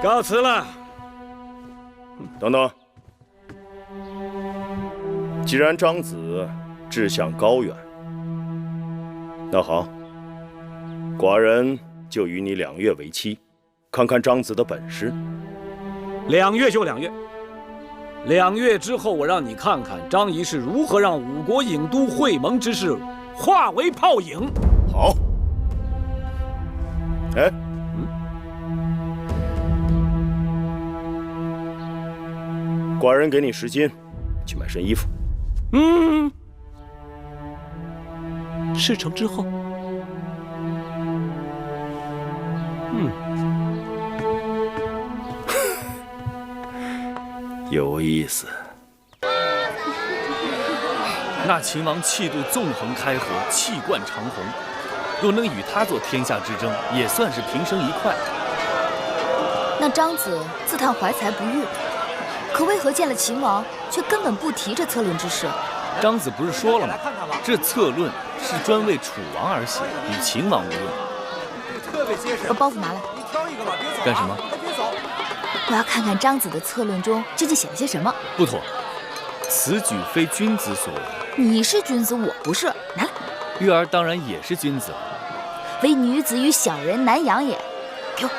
告辞了。等等，既然张子志向高远，那好，寡人就与你2月为期，看看张子的本事。2月就2月，2月之后，我让你看看张仪是如何让5国郢都会盟之事化为泡影。好。哎。寡人给你10斤，去买身衣服。事成之后，有意思。那秦王气度纵横开河，气贯长虹，若能与他做天下之争，也算是平生一快。那张子自叹怀才不遇，可为何见了秦王，却根本不提这策论之事？张子不是说了吗？这策论是专为楚王而写，与秦王无论。特别结实。把包袱拿来。你挑一个吧，别走。干什么？别走。我要看看张子的策论中究竟写了些什么。不妥，此举非君子所为。你是君子，我不是。拿来。玉儿当然也是君子。唯女子与小人难养也。给我。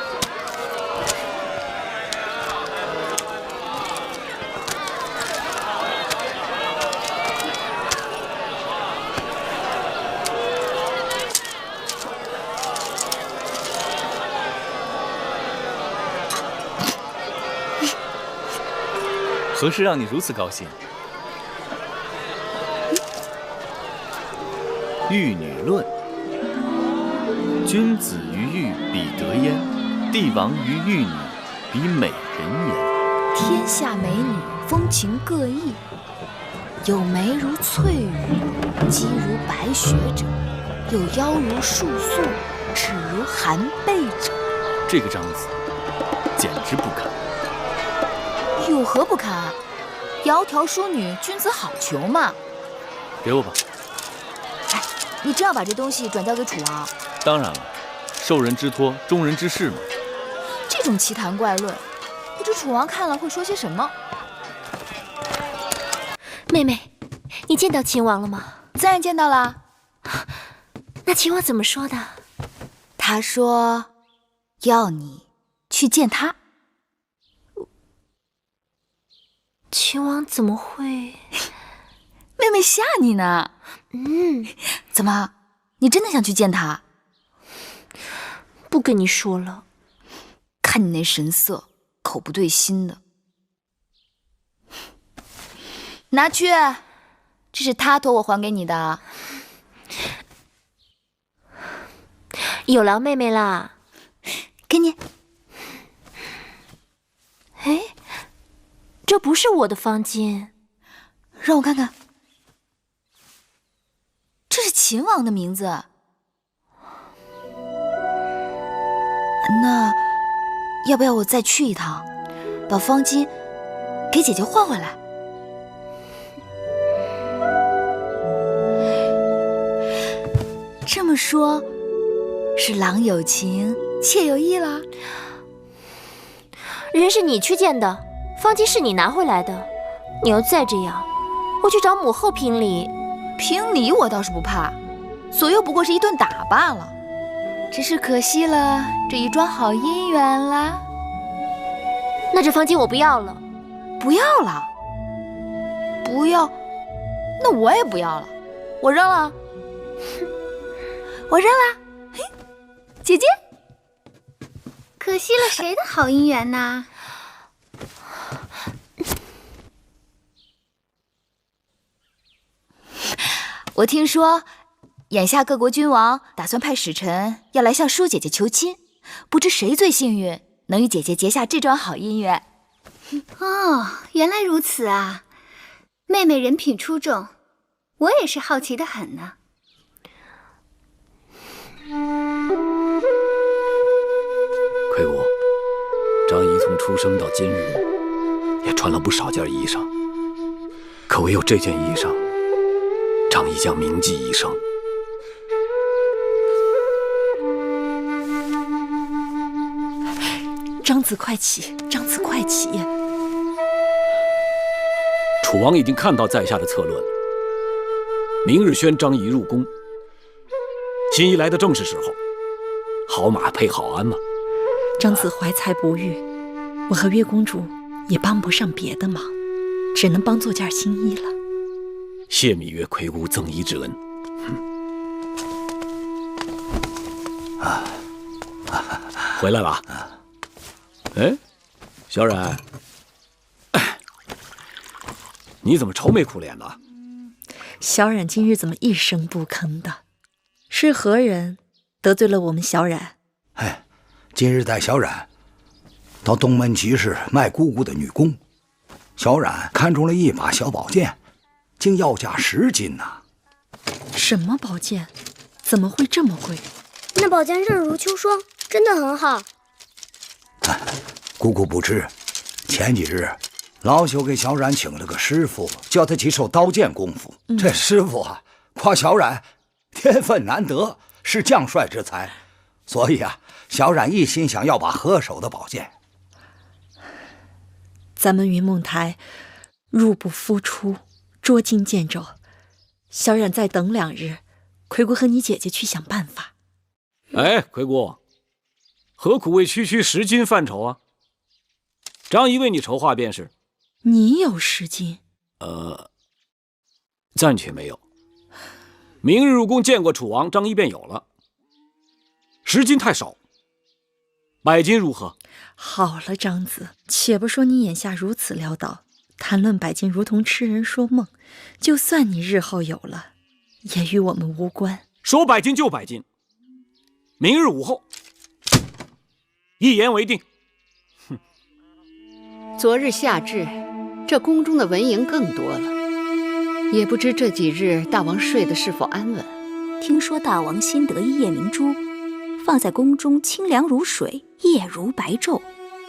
何事让你如此高兴？玉女论：君子于玉比德焉，帝王于玉女比美人焉。天下美女风情各异，有眉如翠羽，肌如白雪者，有腰如束素，齿如含贝者。这个张子简直不堪。有何不堪？窈窕淑女，君子好逑嘛。给我吧。哎，你真要把这东西转交给楚王？当然了，受人之托，忠人之事嘛。这种奇谈怪论，不知楚王看了会说些什么？妹妹，你见到秦王了吗？自然见到了。那秦王怎么说的？他说要你去见他。秦王怎么会？妹妹吓你呢。怎么，你真的想去见他？不跟你说了。看你那神色，口不对心的。拿去，这是他托我还给你的。有劳妹妹啦。给你。哎。这不是我的方巾，让我看看。这是秦王的名字。那要不要我再去一趟，把方巾给姐姐换回来？这么说，是郎有情，妾有意了？人是你去见的，方巾是你拿回来的。你要再这样，我去找母后评理。评理我倒是不怕，左右不过是一顿打罢了。只是可惜了这一桩好姻缘啦。那这方巾我不要了。不要了？不要？那我也不要了，我扔了。我扔了。嘿，姐姐。可惜了谁的好姻缘呐？我听说，眼下各国君王打算派使臣要来向舒姐姐求亲，不知谁最幸运，能与姐姐结下这桩好姻缘。哦，原来如此啊！妹妹人品出众，我也是好奇的很呢。魁姑，张仪从出生到今日，也穿了不少件衣裳，可唯有这件衣裳，张仪将铭记一生。张子快起，张子快起！楚王已经看到在下的策论，明日宣张仪入宫。新仪来的正是时候，好马配好鞍嘛。张子怀才不遇，我和月公主也帮不上别的忙，只能帮做件新衣了。谢芈月魁姑赠衣之恩。回来了。哎，小冉，你怎么愁眉苦脸的？小冉今日怎么一声不吭的？是何人得罪了我们小冉？哎，今日带小冉到东门集市卖姑姑的女工，小冉看中了一把小宝剑，竟要价10金呐！什么宝剑？怎么会这么贵？那宝剑刃如秋霜，真的很好。姑姑不知，前几日老朽给小冉请了个师傅，教他几手刀剑功夫。这师傅啊，夸小冉天分难得，是将帅之才，所以啊，小冉一心想要把合手的宝剑。咱们云梦台入不敷出，捉襟见肘，小冉再等2日，魁姑和你姐姐去想办法。哎，魁姑，何苦为区区10金犯愁啊？张仪为你筹划便是。你有10金？暂且没有。明日入宫见过楚王，张仪便有了。10金太少，100金如何？好了，张子，且不说你眼下如此潦倒，谈论100金如同痴人说梦。就算你日后有了，也与我们无关。说100金就100金，明日午后，一言为定。昨日夏至，这宫中的蚊蝇更多了，也不知这几日大王睡得是否安稳。听说大王新得一夜明珠，放在宫中清凉如水，夜如白昼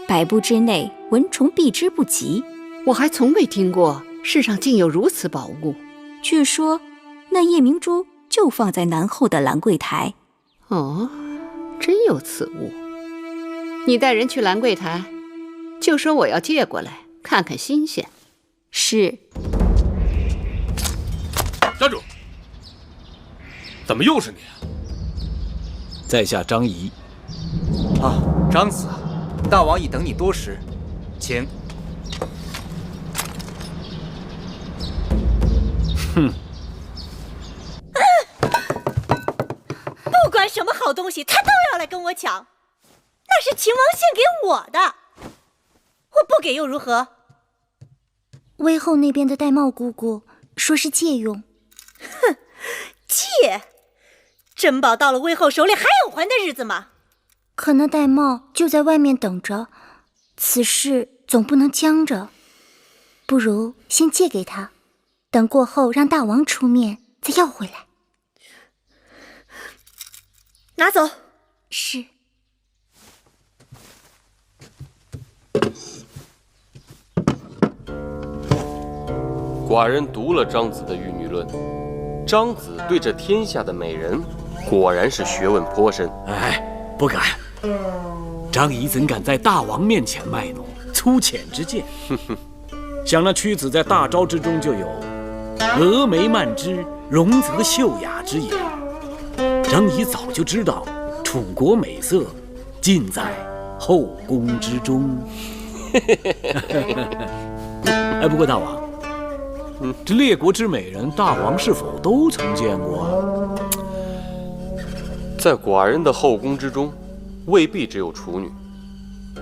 ，100步之内蚊虫避之不及。我还从未听过世上竟有如此宝物。据说那夜明珠就放在南后的兰柜台。哦，真有此物。你带人去兰柜台，就说我要借过来看看新鲜。是。站住！怎么又是你啊？在下张仪。啊，张子，大王已等你多时，请。哼。不管什么好东西，他都要来跟我抢。那是秦王献给我的，我不给又如何？魏后那边的玳瑁姑姑说是借用。哼，借？珍宝到了魏后手里还有还的日子吗？可那玳瑁就在外面等着，此事总不能僵着，不如先借给他，等过后让大王出面再要回来。拿走。是。寡人读了张子的玉女论，张子对这天下的美人果然是学问颇深。哎，不敢。张仪怎敢在大王面前卖弄粗浅之见？想那屈子在大招之中就有峨眉漫之，容则秀雅之言。张仪早就知道楚国美色尽在后宫之中。哎，不过大王，这列国之美人，大王是否都曾见过？在寡人的后宫之中，未必只有处女，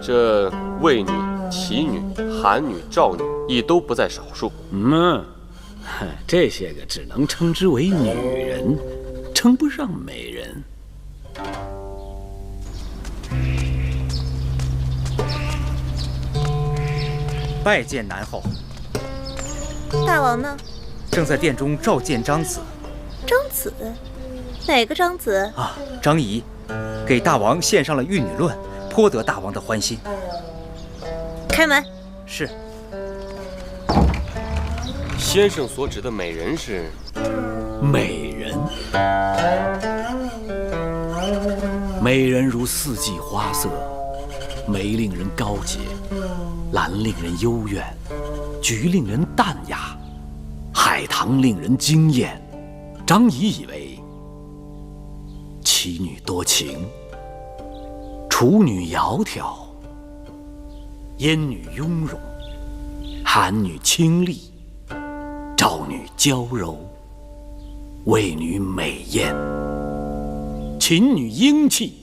这魏女、齐女、韩女、赵女亦都不在少数。这些个只能称之为女人，称不上美人。拜见南后。大王呢？正在殿中召见张子。张子？哪个张子？啊，张仪，给大王献上了《玉女论》，颇得大王的欢心。开门。是。先生所指的美人是？美人。美人如四季花色，梅令人高洁，兰令人幽怨，菊令人淡雅，海棠令人惊艳。张仪以为齐女多情，楚女窈窕，燕女雍容，韩女清丽，赵女娇柔，魏女美艳，秦女英气，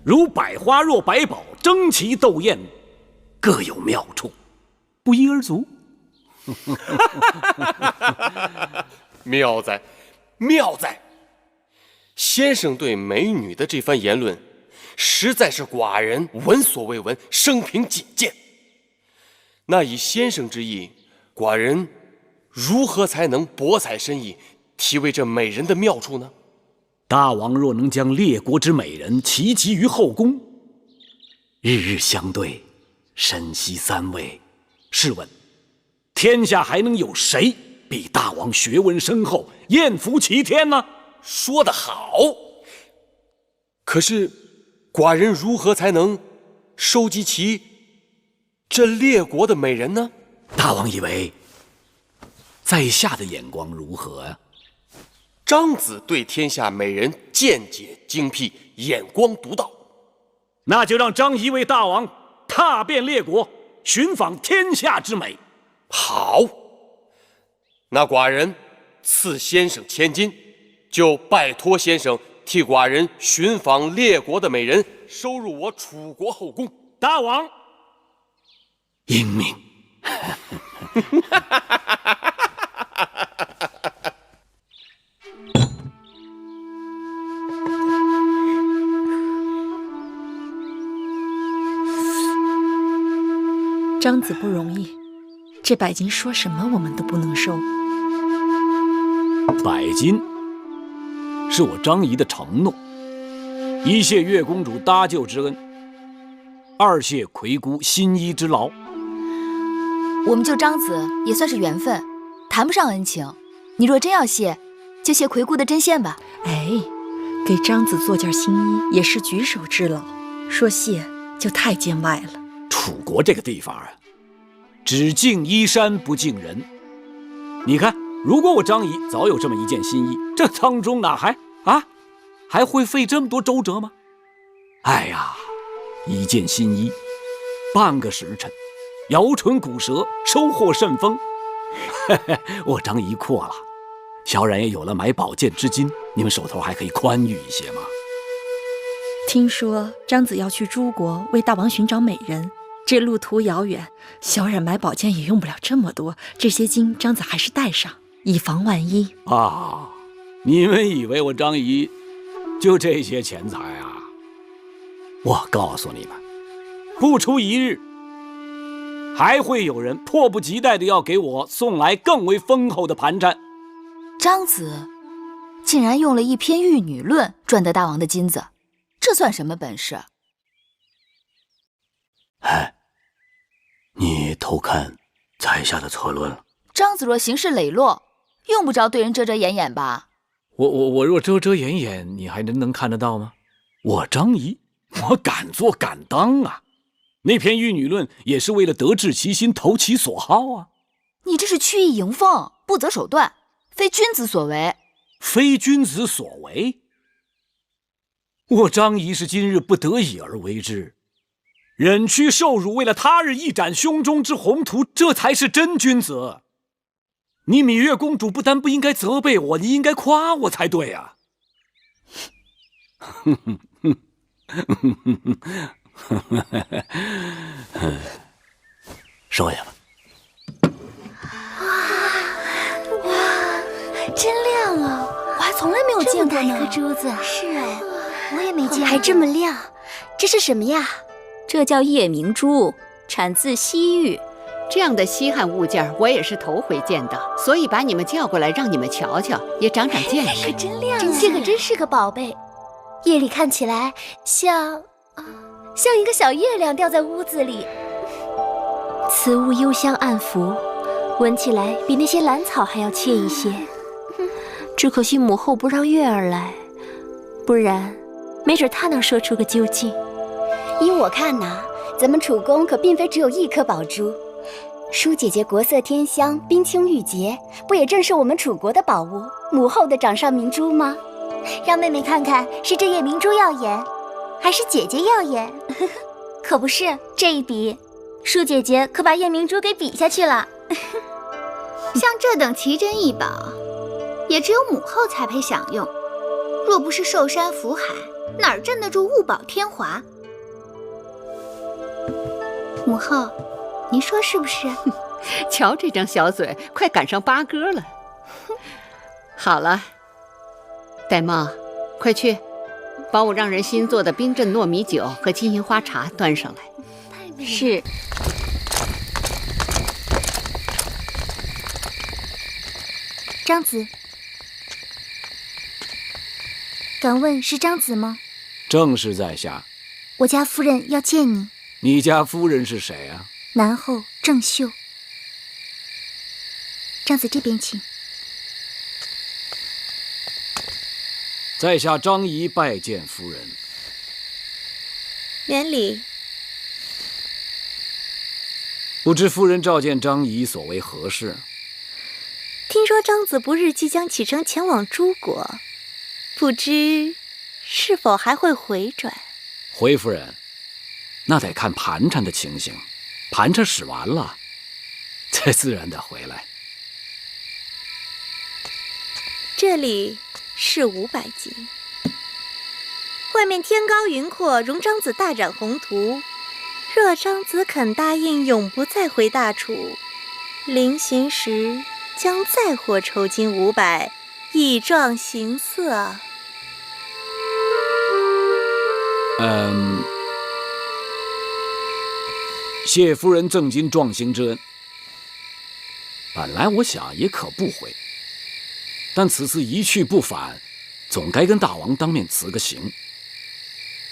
如百花若百宝，争奇斗艳，各有妙处，不一而足。妙哉，妙哉！先生对美女的这番言论，实在是寡人闻所未闻，生平仅见。那以先生之意，寡人如何才能博采深意，体味这美人的妙处呢？大王若能将列国之美人齐集于后宫，日日相对，深吸三味，试问天下还能有谁比大王学问深厚，艳福齐天呢？说得好。可是寡人如何才能收集齐这列国的美人呢？大王以为在下的眼光如何呀？张子对天下美人见解精辟，眼光独到。那就让张仪为大王踏遍列国，寻访天下之美。好，那寡人赐先生千金，就拜托先生替寡人寻访列国的美人，收入我楚国后宫。大王英明。张子不容易，这百金说什么我们都不能收。百金是我张仪的承诺，一谢月公主搭救之恩，二谢魁姑新衣之劳。我们救张子也算是缘分，谈不上恩情。你若真要谢，就谢魁姑的针线吧。哎，给张子做件新衣也是举手之劳，说谢就太见外了。楚国这个地方啊，只敬衣衫不敬人。你看，如果我张仪早有这么一件新衣，这当中哪还会费这么多周折吗？哎呀，一件新衣，半个时辰，摇唇鼓舌，收获甚丰。我张仪阔了，小冉也有了买宝剑之金，你们手头还可以宽裕一些吗？听说张子要去诸国为大王寻找美人，这路途遥远，小冉买宝剑也用不了这么多，这些金张子还是带上，以防万一啊！你们以为我张仪就这些钱财啊？我告诉你们，不出一日，还会有人迫不及待的要给我送来更为丰厚的盘缠。张子竟然用了一篇《玉女论》赚得大王的金子，这算什么本事？哎，你偷看在下的策论了？张子若行事磊落，用不着对人遮遮掩掩吧？我若遮掩掩，你还能看得到吗？我张仪，我敢做敢当啊！那篇《玉女论》也是为了得志其心，投其所好啊！你这是曲意迎风，不择手段，非君子所为。非君子所为？我张仪是今日不得已而为之，忍屈受辱，为了他日一展胸中之宏图，这才是真君子。你芈月公主不但不应该责备我，你应该夸我才对啊！收下吧。哇，真亮啊！我还从来没有见过呢。这么大一颗珠子，是啊，我也没见过，还这么亮，这是什么呀？这叫夜明珠，产自西域。这样的稀罕物件我也是头回见到，所以把你们叫过来，让你们瞧瞧，也长长见识。可真亮啊！这可真是个宝贝，夜里看起来像一个小月亮掉在屋子里。此物幽香暗拂，闻起来比那些兰草还要惬一些。只可惜母后不让月儿来，不然没准她能说出个究竟。依我看呐，咱们楚宫可并非只有一颗宝珠。舒姐姐国色天香，冰清玉洁，不也正是我们楚国的宝物，母后的掌上明珠吗？让妹妹看看，是这夜明珠耀眼，还是姐姐耀眼？可不是，这一比，舒姐姐可把夜明珠给比下去了。像这等奇珍异宝，也只有母后才配享用。若不是寿山福海，哪儿镇得住物宝天华？母后，您说是不是？瞧这张小嘴，快赶上八哥了。好了，玳瑁，快去把我让人新做的冰镇糯米酒和金银花茶端上来。是。张子，敢问是张子吗？正是在下。我家夫人要见你。你家夫人是谁啊？南后郑秀。张子这边请。在下张仪拜见夫人。免礼。不知夫人召见张仪所为何事？听说张子不日即将启程前往诸国，不知是否还会回转？回夫人，那得看盘缠的情形。盘缠使完了，才自然得回来。这里是500级，外面天高云阔，容张子大展宏图。若张子肯答应永不再回大楚，临行时将再获酬金500，以壮行色。谢夫人赠金壮行之恩。本来我想也可不回，但此次一去不返，总该跟大王当面辞个行。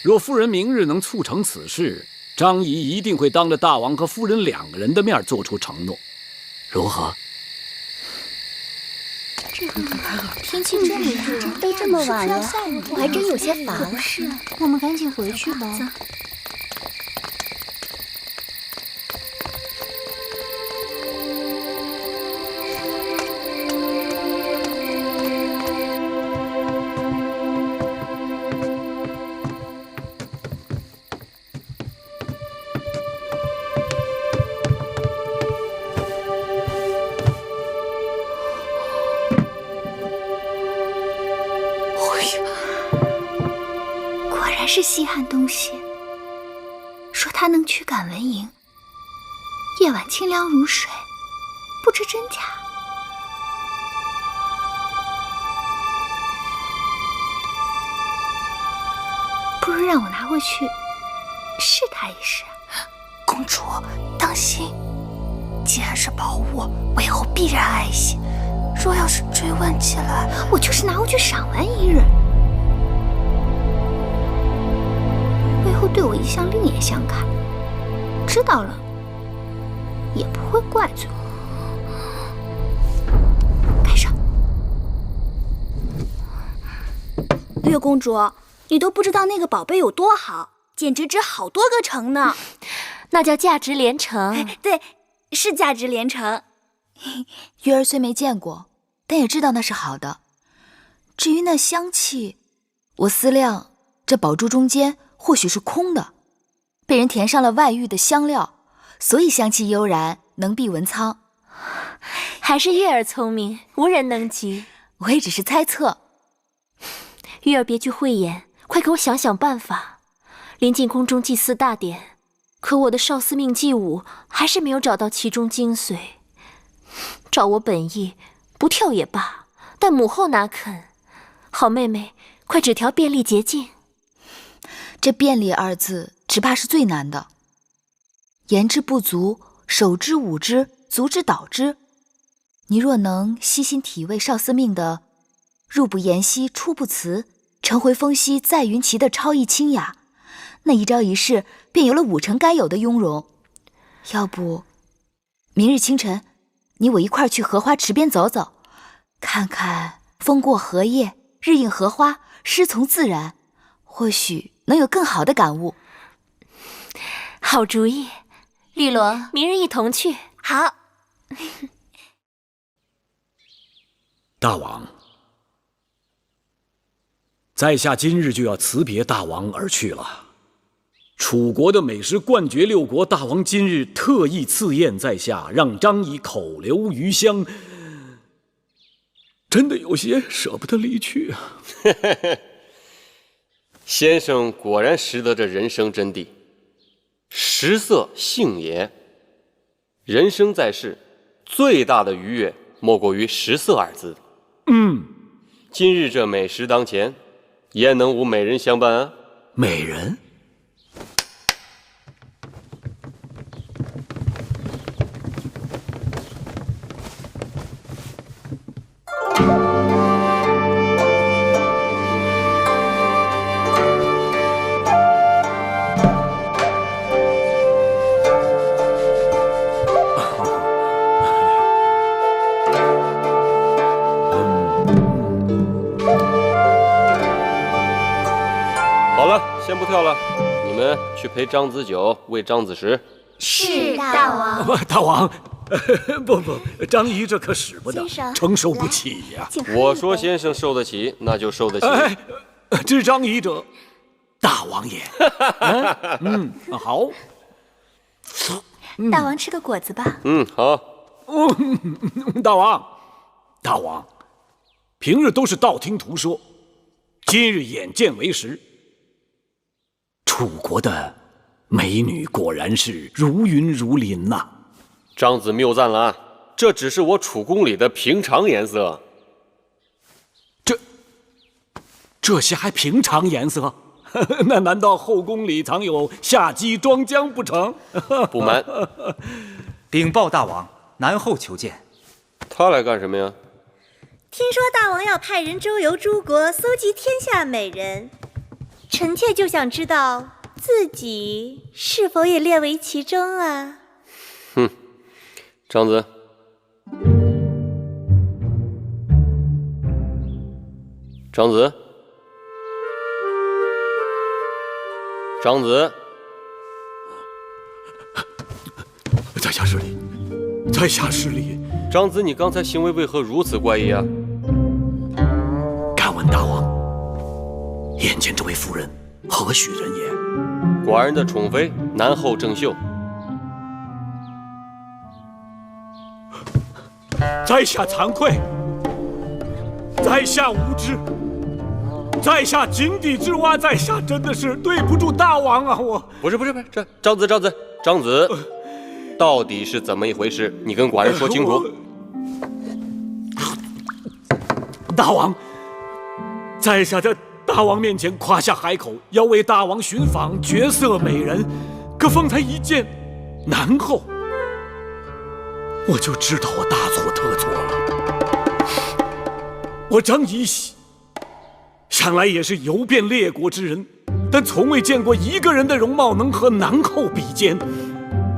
若夫人明日能促成此事，张仪一定会当着大王和夫人2个人的面做出承诺，如何？天气这么热，都这么晚了，我还真有些乏了。是，我们赶紧回去吧。是稀罕东西，说它能驱赶蚊蝇，夜晚清凉如水，不知真假。不如让我拿回去试它一试。公主，当心！既然是宝物，我以后必然爱惜。若要是追问起来，我就是拿回去赏玩一日。后对我一向另眼相看，知道了也不会怪罪我。盖上。月公主，你都不知道那个宝贝有多好，简直值好多个城呢。那叫价值连城。对，是价值连城。月儿虽没见过，但也知道那是好的。至于那香气，我思量这宝珠中间或许是空的，被人填上了外玉的香料，所以香气悠然，能避文苍。还是月儿聪明，无人能及。我也只是猜测。月儿别具慧眼，快给我想想办法。临近宫中祭祀大典，可我的少司命祭舞还是没有找到其中精髓。照我本意，不跳也罢，但母后哪肯？好妹妹，快指条便利捷径。这便利二字，只怕是最难的。言之不足，手之舞之，足之蹈之。你若能悉心体味少司命的入不言兮，出不辞，晨回风息，在云齐的超逸清雅，那一朝一夕便有了5成该有的雍容。要不，明日清晨，你我一块儿去荷花池边走走，看看风过荷叶，日映荷花，诗从自然，或许能有更好的感悟。好主意，绿萝，明日一同去。好。大王，在下今日就要辞别大王而去了。楚国的美食冠绝6国，大王今日特意赐宴在下，让张仪口留余香，真的有些舍不得离去啊。先生果然识得这人生真谛，食色性也。人生在世，最大的愉悦莫过于食色2字。今日这美食当前，焉能无美人相伴啊？美人？先不跳了，你们去陪张子九喂张子石。是大王。大王，不，张仪这可使不得，承受不起呀。我说先生受得起，那就受得起。知张仪者，大王也。好。大王吃个果子吧。好。大王，平日都是道听途说，今日眼见为实。楚国的美女果然是如云如林呐。张子谬赞了啊，这只是我楚宫里的平常颜色。这些还平常颜色？那难道后宫里藏有夏姬庄姜不成？不瞒，禀报大王，南后求见。他来干什么呀？听说大王要派人周游诸国，搜集天下美人。臣妾就想知道自己是否也列为其中啊？张子，张子，在下失礼，在下失礼。张子，你刚才行为为何如此怪异啊？敢问大王，眼前这位夫人何许人也？寡人的宠妃南后郑袖。在下惭愧，在下无知，在下井底之蛙，在下真的是对不住大王啊！我不是，这张子，到底是怎么一回事？你跟寡人说清楚。大王，在下在大王面前夸下海口，要为大王寻访绝色美人，可方才一见南后，我就知道我大错特错了。我张仪想来也是游遍列国之人，但从未见过一个人的容貌能和南后比肩。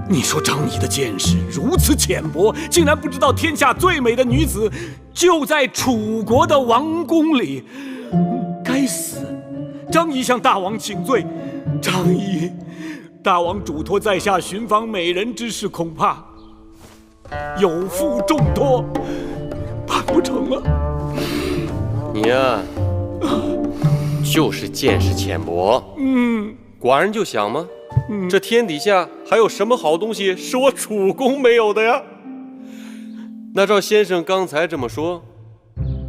你说张仪的见识如此浅薄，竟然不知道天下最美的女子就在楚国的王宫里，该该死！张仪向大王请罪。张仪，大王嘱托在下寻访美人之事，恐怕有负重托，办不成了。你呀，就是见识浅薄。寡人就想嘛，这天底下还有什么好东西是我楚公没有的呀？那照先生刚才这么说，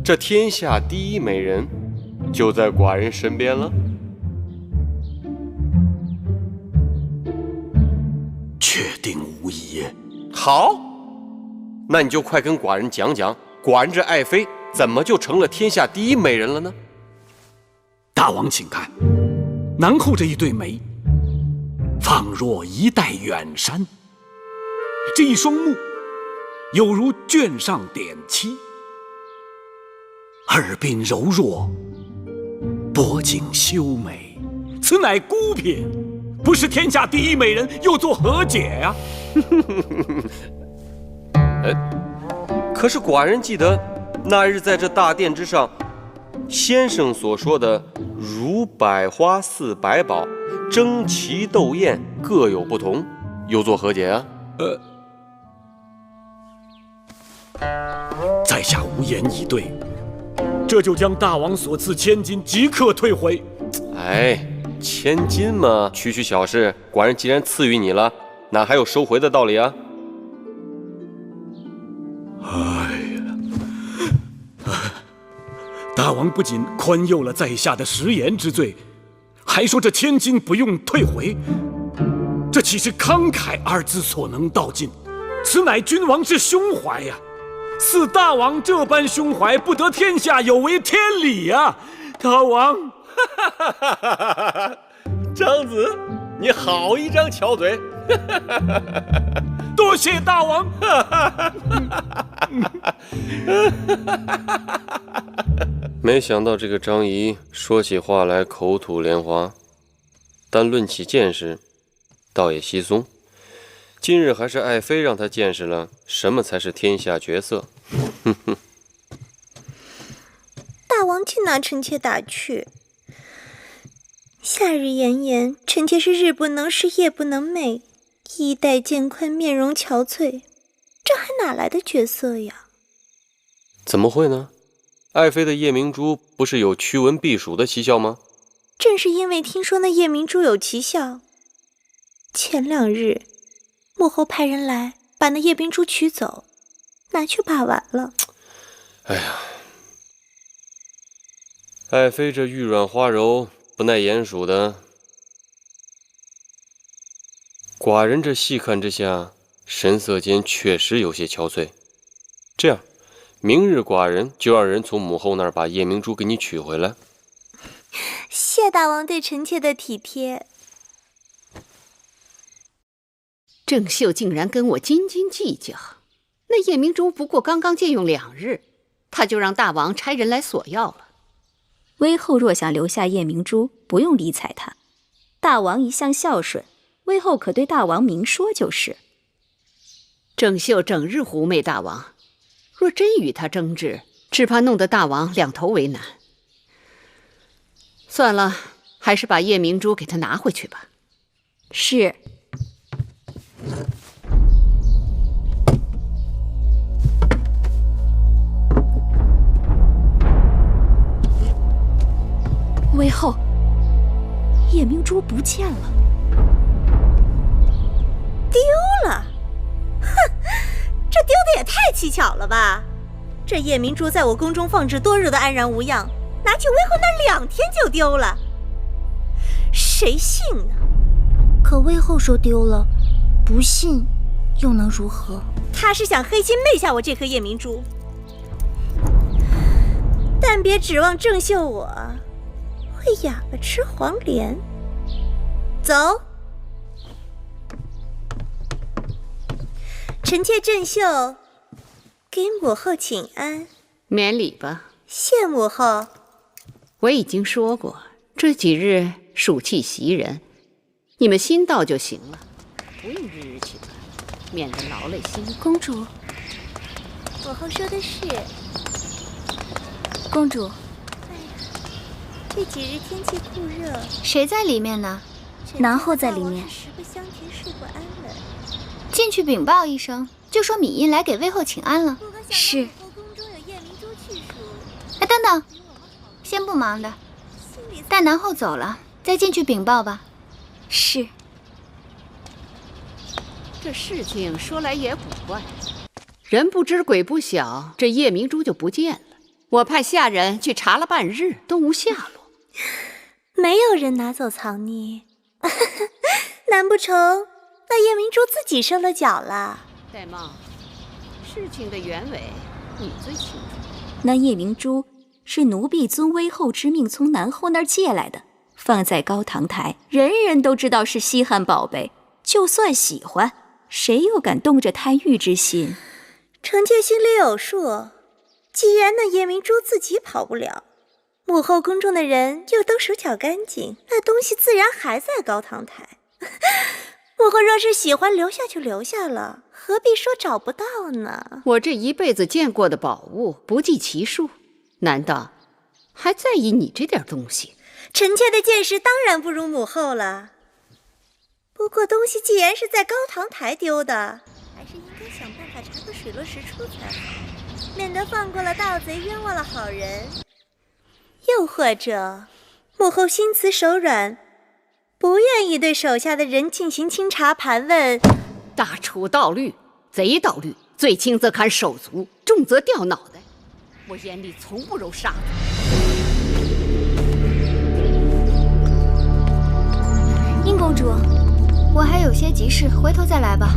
这天下第一美人就在寡人身边了。确定无疑。好，那你就快跟寡人讲讲，寡人这爱妃怎么就成了天下第一美人了呢？大王请看，南后这一对眉，仿若一带远山；这一双目，有如卷上点漆；耳鬓柔弱，脖颈修眉，此乃孤品，不是天下第一美人，又作何解呀？可是寡人记得那日在这大殿之上，先生所说的如百花似百宝，争奇斗艳，各有不同，又作何解啊？在下无言以对，这就将大王所赐千金即刻退回。哎，千金嘛，区区小事，寡人既然赐予你了，哪还有收回的道理啊？大王不仅宽宥了在下的食言之罪，还说这千金不用退回，这岂是慷慨二字所能道尽？此乃君王之胸怀呀！似大王这般胸怀，不得天下有违天理呀！大王，张子，你好一张巧嘴！多谢大王。没想到这个张仪说起话来口吐莲花，但论起见识，倒也稀松。今日还是爱妃让他见识了什么才是天下绝色。大王竟拿臣妾打趣。夏日炎炎，臣妾是日不能视，夜不能寐，衣带渐宽，面容憔悴，这还哪来的绝色呀？怎么会呢？爱妃的夜明珠不是有驱蚊避暑的奇效吗？正是因为听说那夜明珠有奇效，前2日幕后派人来把那夜明珠取走，拿去把玩了。哎呀，爱妃这玉软花柔，不耐鼹鼠的。寡人这细看之下，神色间确实有些憔悴。这样，明日寡人就让人从母后那儿把夜明珠给你取回来。谢大王对臣妾的体贴。郑秀竟然跟我斤斤计较，那夜明珠不过刚刚借用2日，他就让大王差人来索要了。威后若想留下夜明珠，不用理睬他。大王一向孝顺，威后可对大王明说就是。郑秀整日狐媚大王，若真与他争执，只怕弄得大王两头为难。算了，还是把夜明珠给他拿回去吧。是。威后，夜明珠不见了。丢了？哼，这丢的也太蹊跷了吧！这夜明珠在我宫中放置多日的安然无恙，拿去威后那2天就丢了，谁信呢？可威后说丢了，不信又能如何？他是想黑心昧下我这颗夜明珠，但别指望郑秀我会哑巴吃黄连。走，臣妾郑秀给母后请安。免礼吧。谢母后。我已经说过，这几日暑气袭人，你们心到就行了，不用日日请安，免得劳累心。公主，母后说的是。公主，这几日天气酷热，谁在里面呢？南后在里面。十个香甜，睡不安稳。进去禀报一声，就说米印来给魏后请安了。是。哎，等等，先不忙的，待南后走了再进去禀报吧。是。这事情说来也古怪，人不知鬼不晓，这夜明珠就不见了。我派下人去查了半日，都无下落。没有人拿走藏匿，难不成那夜明珠自己受了搅了？戴帽，事情的原委你最清楚。那夜明珠是奴婢遵威后之命从南后那儿借来的，放在高堂台，人人都知道是稀罕宝贝。就算喜欢，谁又敢动着贪欲之心？臣妾心里有数。既然那夜明珠自己跑不了，母后宫中的人又都手脚干净，那东西自然还在高堂台。母后若是喜欢留下就留下了，何必说找不到呢？我这一辈子见过的宝物不计其数，难道还在意你这点东西？臣妾的见识当然不如母后了。不过东西既然是在高堂台丢的，还是应该想办法查个水落石出才好，免得放过了盗贼，冤枉了好人。又或者，母后心慈手软，不愿意对手下的人进行清查盘问。大楚盗律，贼盗律，罪轻则砍手足，重则掉脑袋。我眼里从不揉沙子。殷公主，我还有些急事，回头再来吧。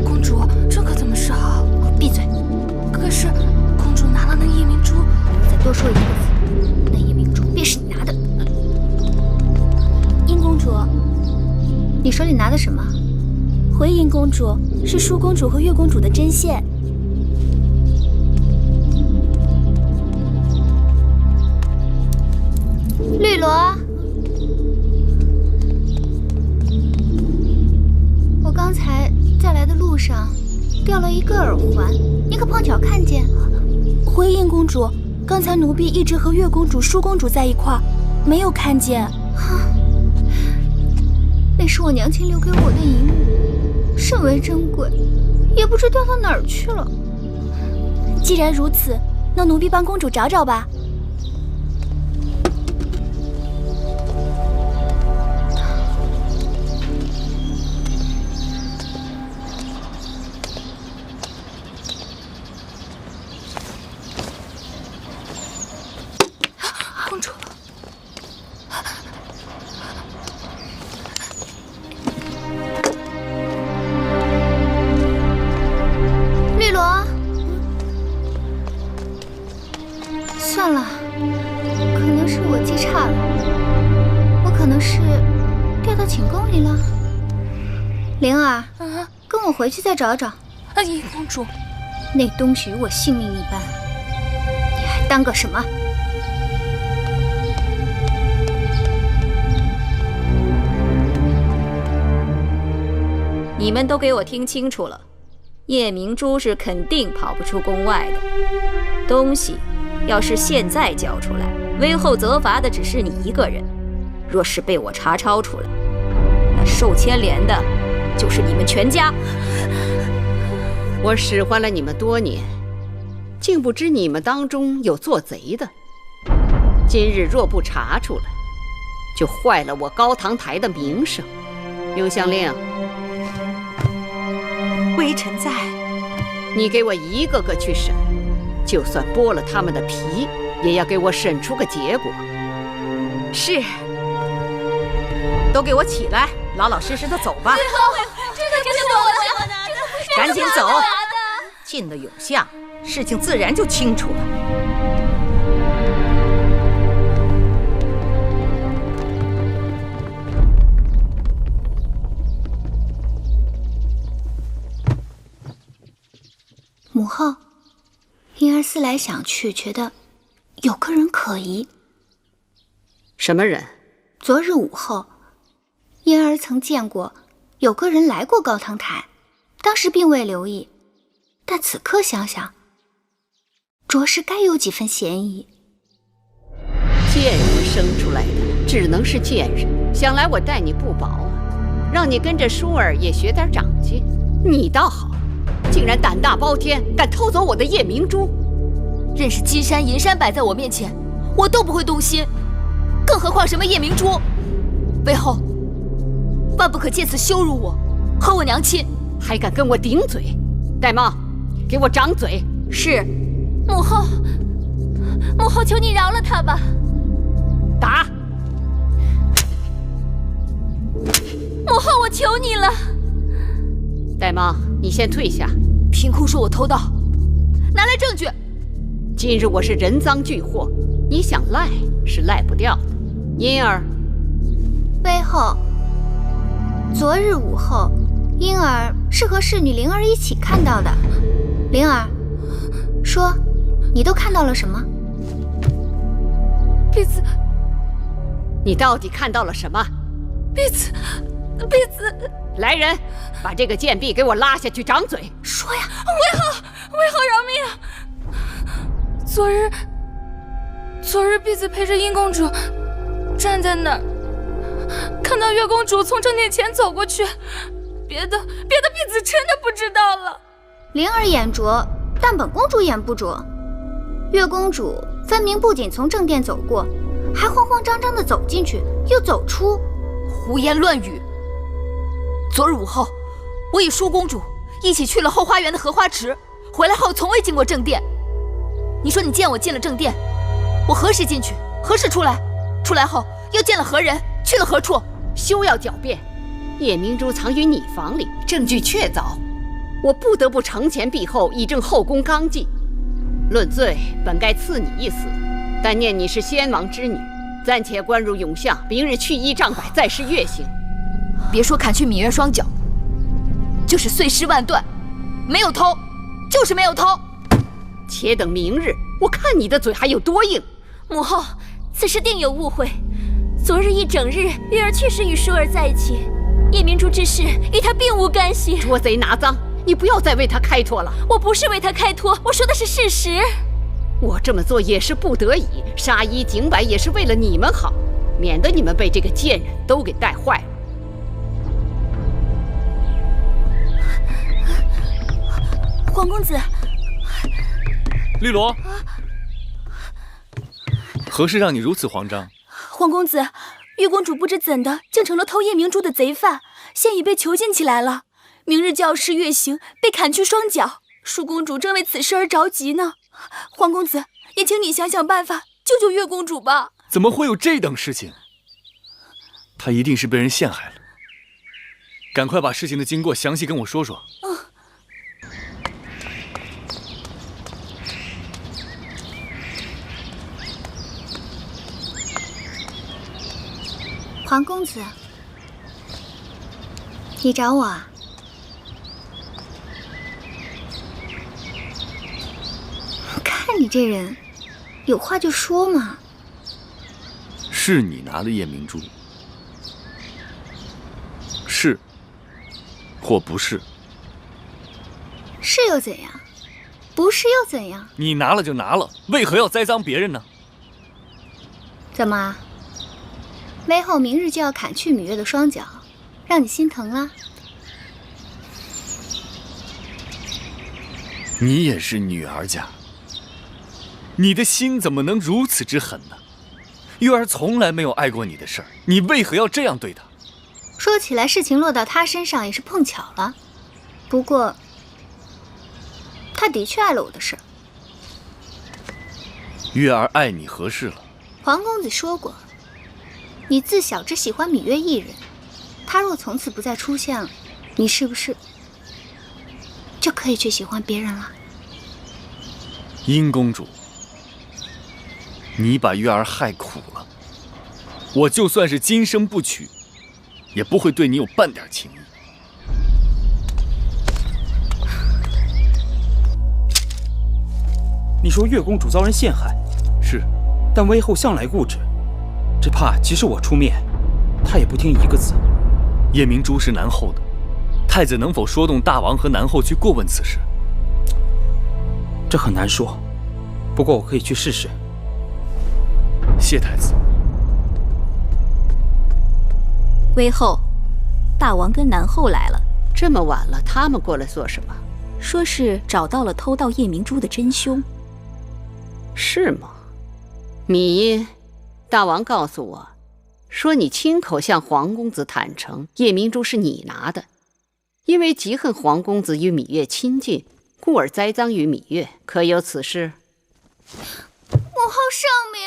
公主，这可怎么是好？闭嘴！可是，公主拿了那夜明珠，我再多说一个字，那夜明珠便是你拿的。殷公主，你手里拿的什么？回殷公主，是舒公主和月公主的针线。绿萝，我刚才在来的路上掉了一个耳环，你可碰巧看见？回殷公主，刚才奴婢一直和月公主、舒公主在一块儿，没有看见。那是我娘亲留给我的遗物，甚为珍贵，也不知掉到哪儿去了。既然如此，那奴婢帮公主找找吧。公主，绿萝，算了，可能是我记差了，我可能是掉到寝宫里了。灵儿，跟我回去再找找。殷公主，那东西与我性命一般，你还耽搁什么？你们都给我听清楚了，夜明珠是肯定跑不出宫外的。东西要是现在交出来，威后责罚的只是你一个人；若是被我查抄出来，那受牵连的就是你们全家。我使唤了你们多年，竟不知你们当中有做贼的。今日若不查出来，就坏了我高堂台的名声。永香令，微臣在。你给我一个个去审，就算剥了他们的皮，也要给我审出个结果。是。都给我起来，老老实实的走吧。这可不是我的，赶紧走。进了永巷，事情自然就清楚了。母后，婴儿思来想去，觉得有个人可疑。什么人？昨日午后，婴儿曾见过有个人来过高堂台，当时并未留意，但此刻想想，着实该有几分嫌疑。贱人生出来的只能是贱人。想来我待你不薄啊，让你跟着舒儿也学点长进。你倒好，竟然胆大包天，敢偷走我的夜明珠。任是金山银山摆在我面前，我都不会动心，更何况什么夜明珠？魏后，万不可借此羞辱我和我娘亲，还敢跟我顶嘴！玳瑁，给我掌嘴！是。母后，母后，求你饶了他吧！打！母后，我求你了！玳瑁，你先退下。凭空说我偷盗，拿来证据！今日我是人赃俱获，你想赖是赖不掉的。因儿，魏后，昨日午后，婴儿是和侍女灵儿一起看到的。灵儿，说，你都看到了什么？婢子，你到底看到了什么？婢子，来人，把这个贱婢给我拉下去掌嘴！说呀！魏后饶命啊！昨日婢子陪着殷公主站在那儿，看到月公主从正殿前走过去，别的婢子真的不知道了。灵儿眼拙，但本公主眼不拙。月公主分明不仅从正殿走过，还慌慌张张地走进去，又走出。胡言乱语！昨日午后，我与舒公主一起去了后花园的荷花池，回来后从未进过正殿。你说你见我进了正殿，我何时进去，何时出来？出来后又见了何人，去了何处？休要狡辩！夜明珠藏于你房里，证据确凿，我不得不承前避后，以正后宫纲纪。论罪，本该赐你一死，但念你是先王之女，暂且关入永巷，明日去衣帐摆，再施月刑。别说砍去芈月双脚，就是碎尸万段，没有偷，就是没有偷。且等明日，我看你的嘴还有多硬。母后，此事定有误会。昨日一整日，月儿确实与舒儿在一起，夜明珠之事与她并无干系。捉贼拿赃，你不要再为他开脱了。我不是为他开脱，我说的是事实。我这么做也是不得已，杀一儆百也是为了你们好，免得你们被这个贱人都给带坏了。皇公子，绿萝，何事让你如此慌张？皇公子，玉公主不知怎的，竟成了偷夜明珠的贼犯，现已被囚禁起来了。明日就要施月刑，被砍去双脚。舒公主正为此事而着急呢。皇公子，也请你想想办法，救救月公主吧。怎么会有这等事情？她一定是被人陷害了。赶快把事情的经过详细跟我说说。皇公子，你找我啊？看你这人，有话就说嘛。是你拿的夜明珠？是，或不是？是又怎样？不是又怎样？你拿了就拿了，为何要栽赃别人呢？怎么？魏后明日就要砍去芈月的双脚，让你心疼了？你也是女儿家，你的心怎么能如此之狠呢？月儿从来没有碍过你的事儿，你为何要这样对她？说起来，事情落到她身上也是碰巧了。不过，她的确碍了我的事儿。月儿爱你何事了？皇公子说过，你自小只喜欢芈月一人，她若从此不再出现了，你是不是就可以去喜欢别人了？殷公主，你把月儿害苦了，我就算是今生不娶，也不会对你有半点情谊。你说月公主遭人陷害，是，但魏后向来固执，只怕即使我出面，她也不听一个字。夜明珠是南后的，太子能否说动大王和南后去过问此事？这很难说，不过我可以去试试。谢太子。微后，大王跟南后来了。这么晚了，他们过来做什么？说是找到了偷盗夜明珠的真凶。是吗？米音，大王告诉我，说你亲口向皇公子坦诚，夜明珠是你拿的，因为嫉恨皇公子与芈月亲近，故而栽赃于芈月，可有此事？母后圣明，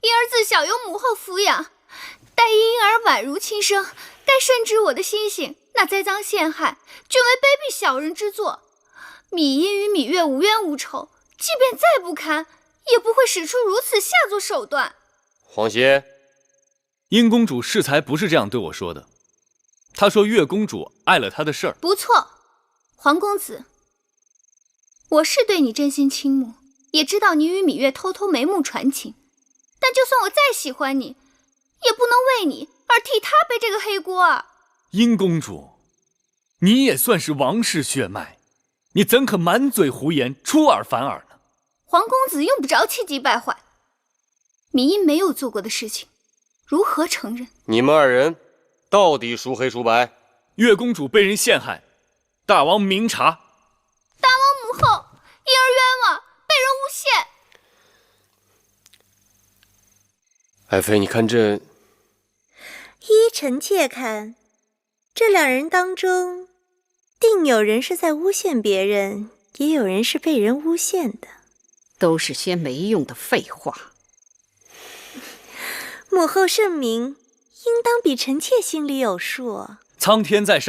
婴儿自小由母后抚养，待婴儿宛如亲生，该深知我的心性。那栽赃陷害，均为卑鄙小人之作。芈音与芈月无冤无仇，即便再不堪，也不会使出如此下作手段。皇歇，殷公主适才不是这样对我说的。她说月公主碍了她的事儿。不错，皇公子，我是对你真心倾慕，也知道你与芈月偷偷眉目传情，但就算我再喜欢你，也不能为你而替他背这个黑锅啊！殷公主，你也算是王室血脉，你怎可满嘴胡言，出尔反尔呢？皇公子用不着气急败坏，芈音没有做过的事情，如何承认？你们二人到底孰黑孰白？月公主被人陷害，大王明察。大王母后，婴儿冤枉，被人诬陷。爱妃，你看这……依臣妾看，这两人当中，定有人是在诬陷别人，也有人是被人诬陷的。都是些没用的废话。母后圣明，应当比臣妾心里有数。苍天在上。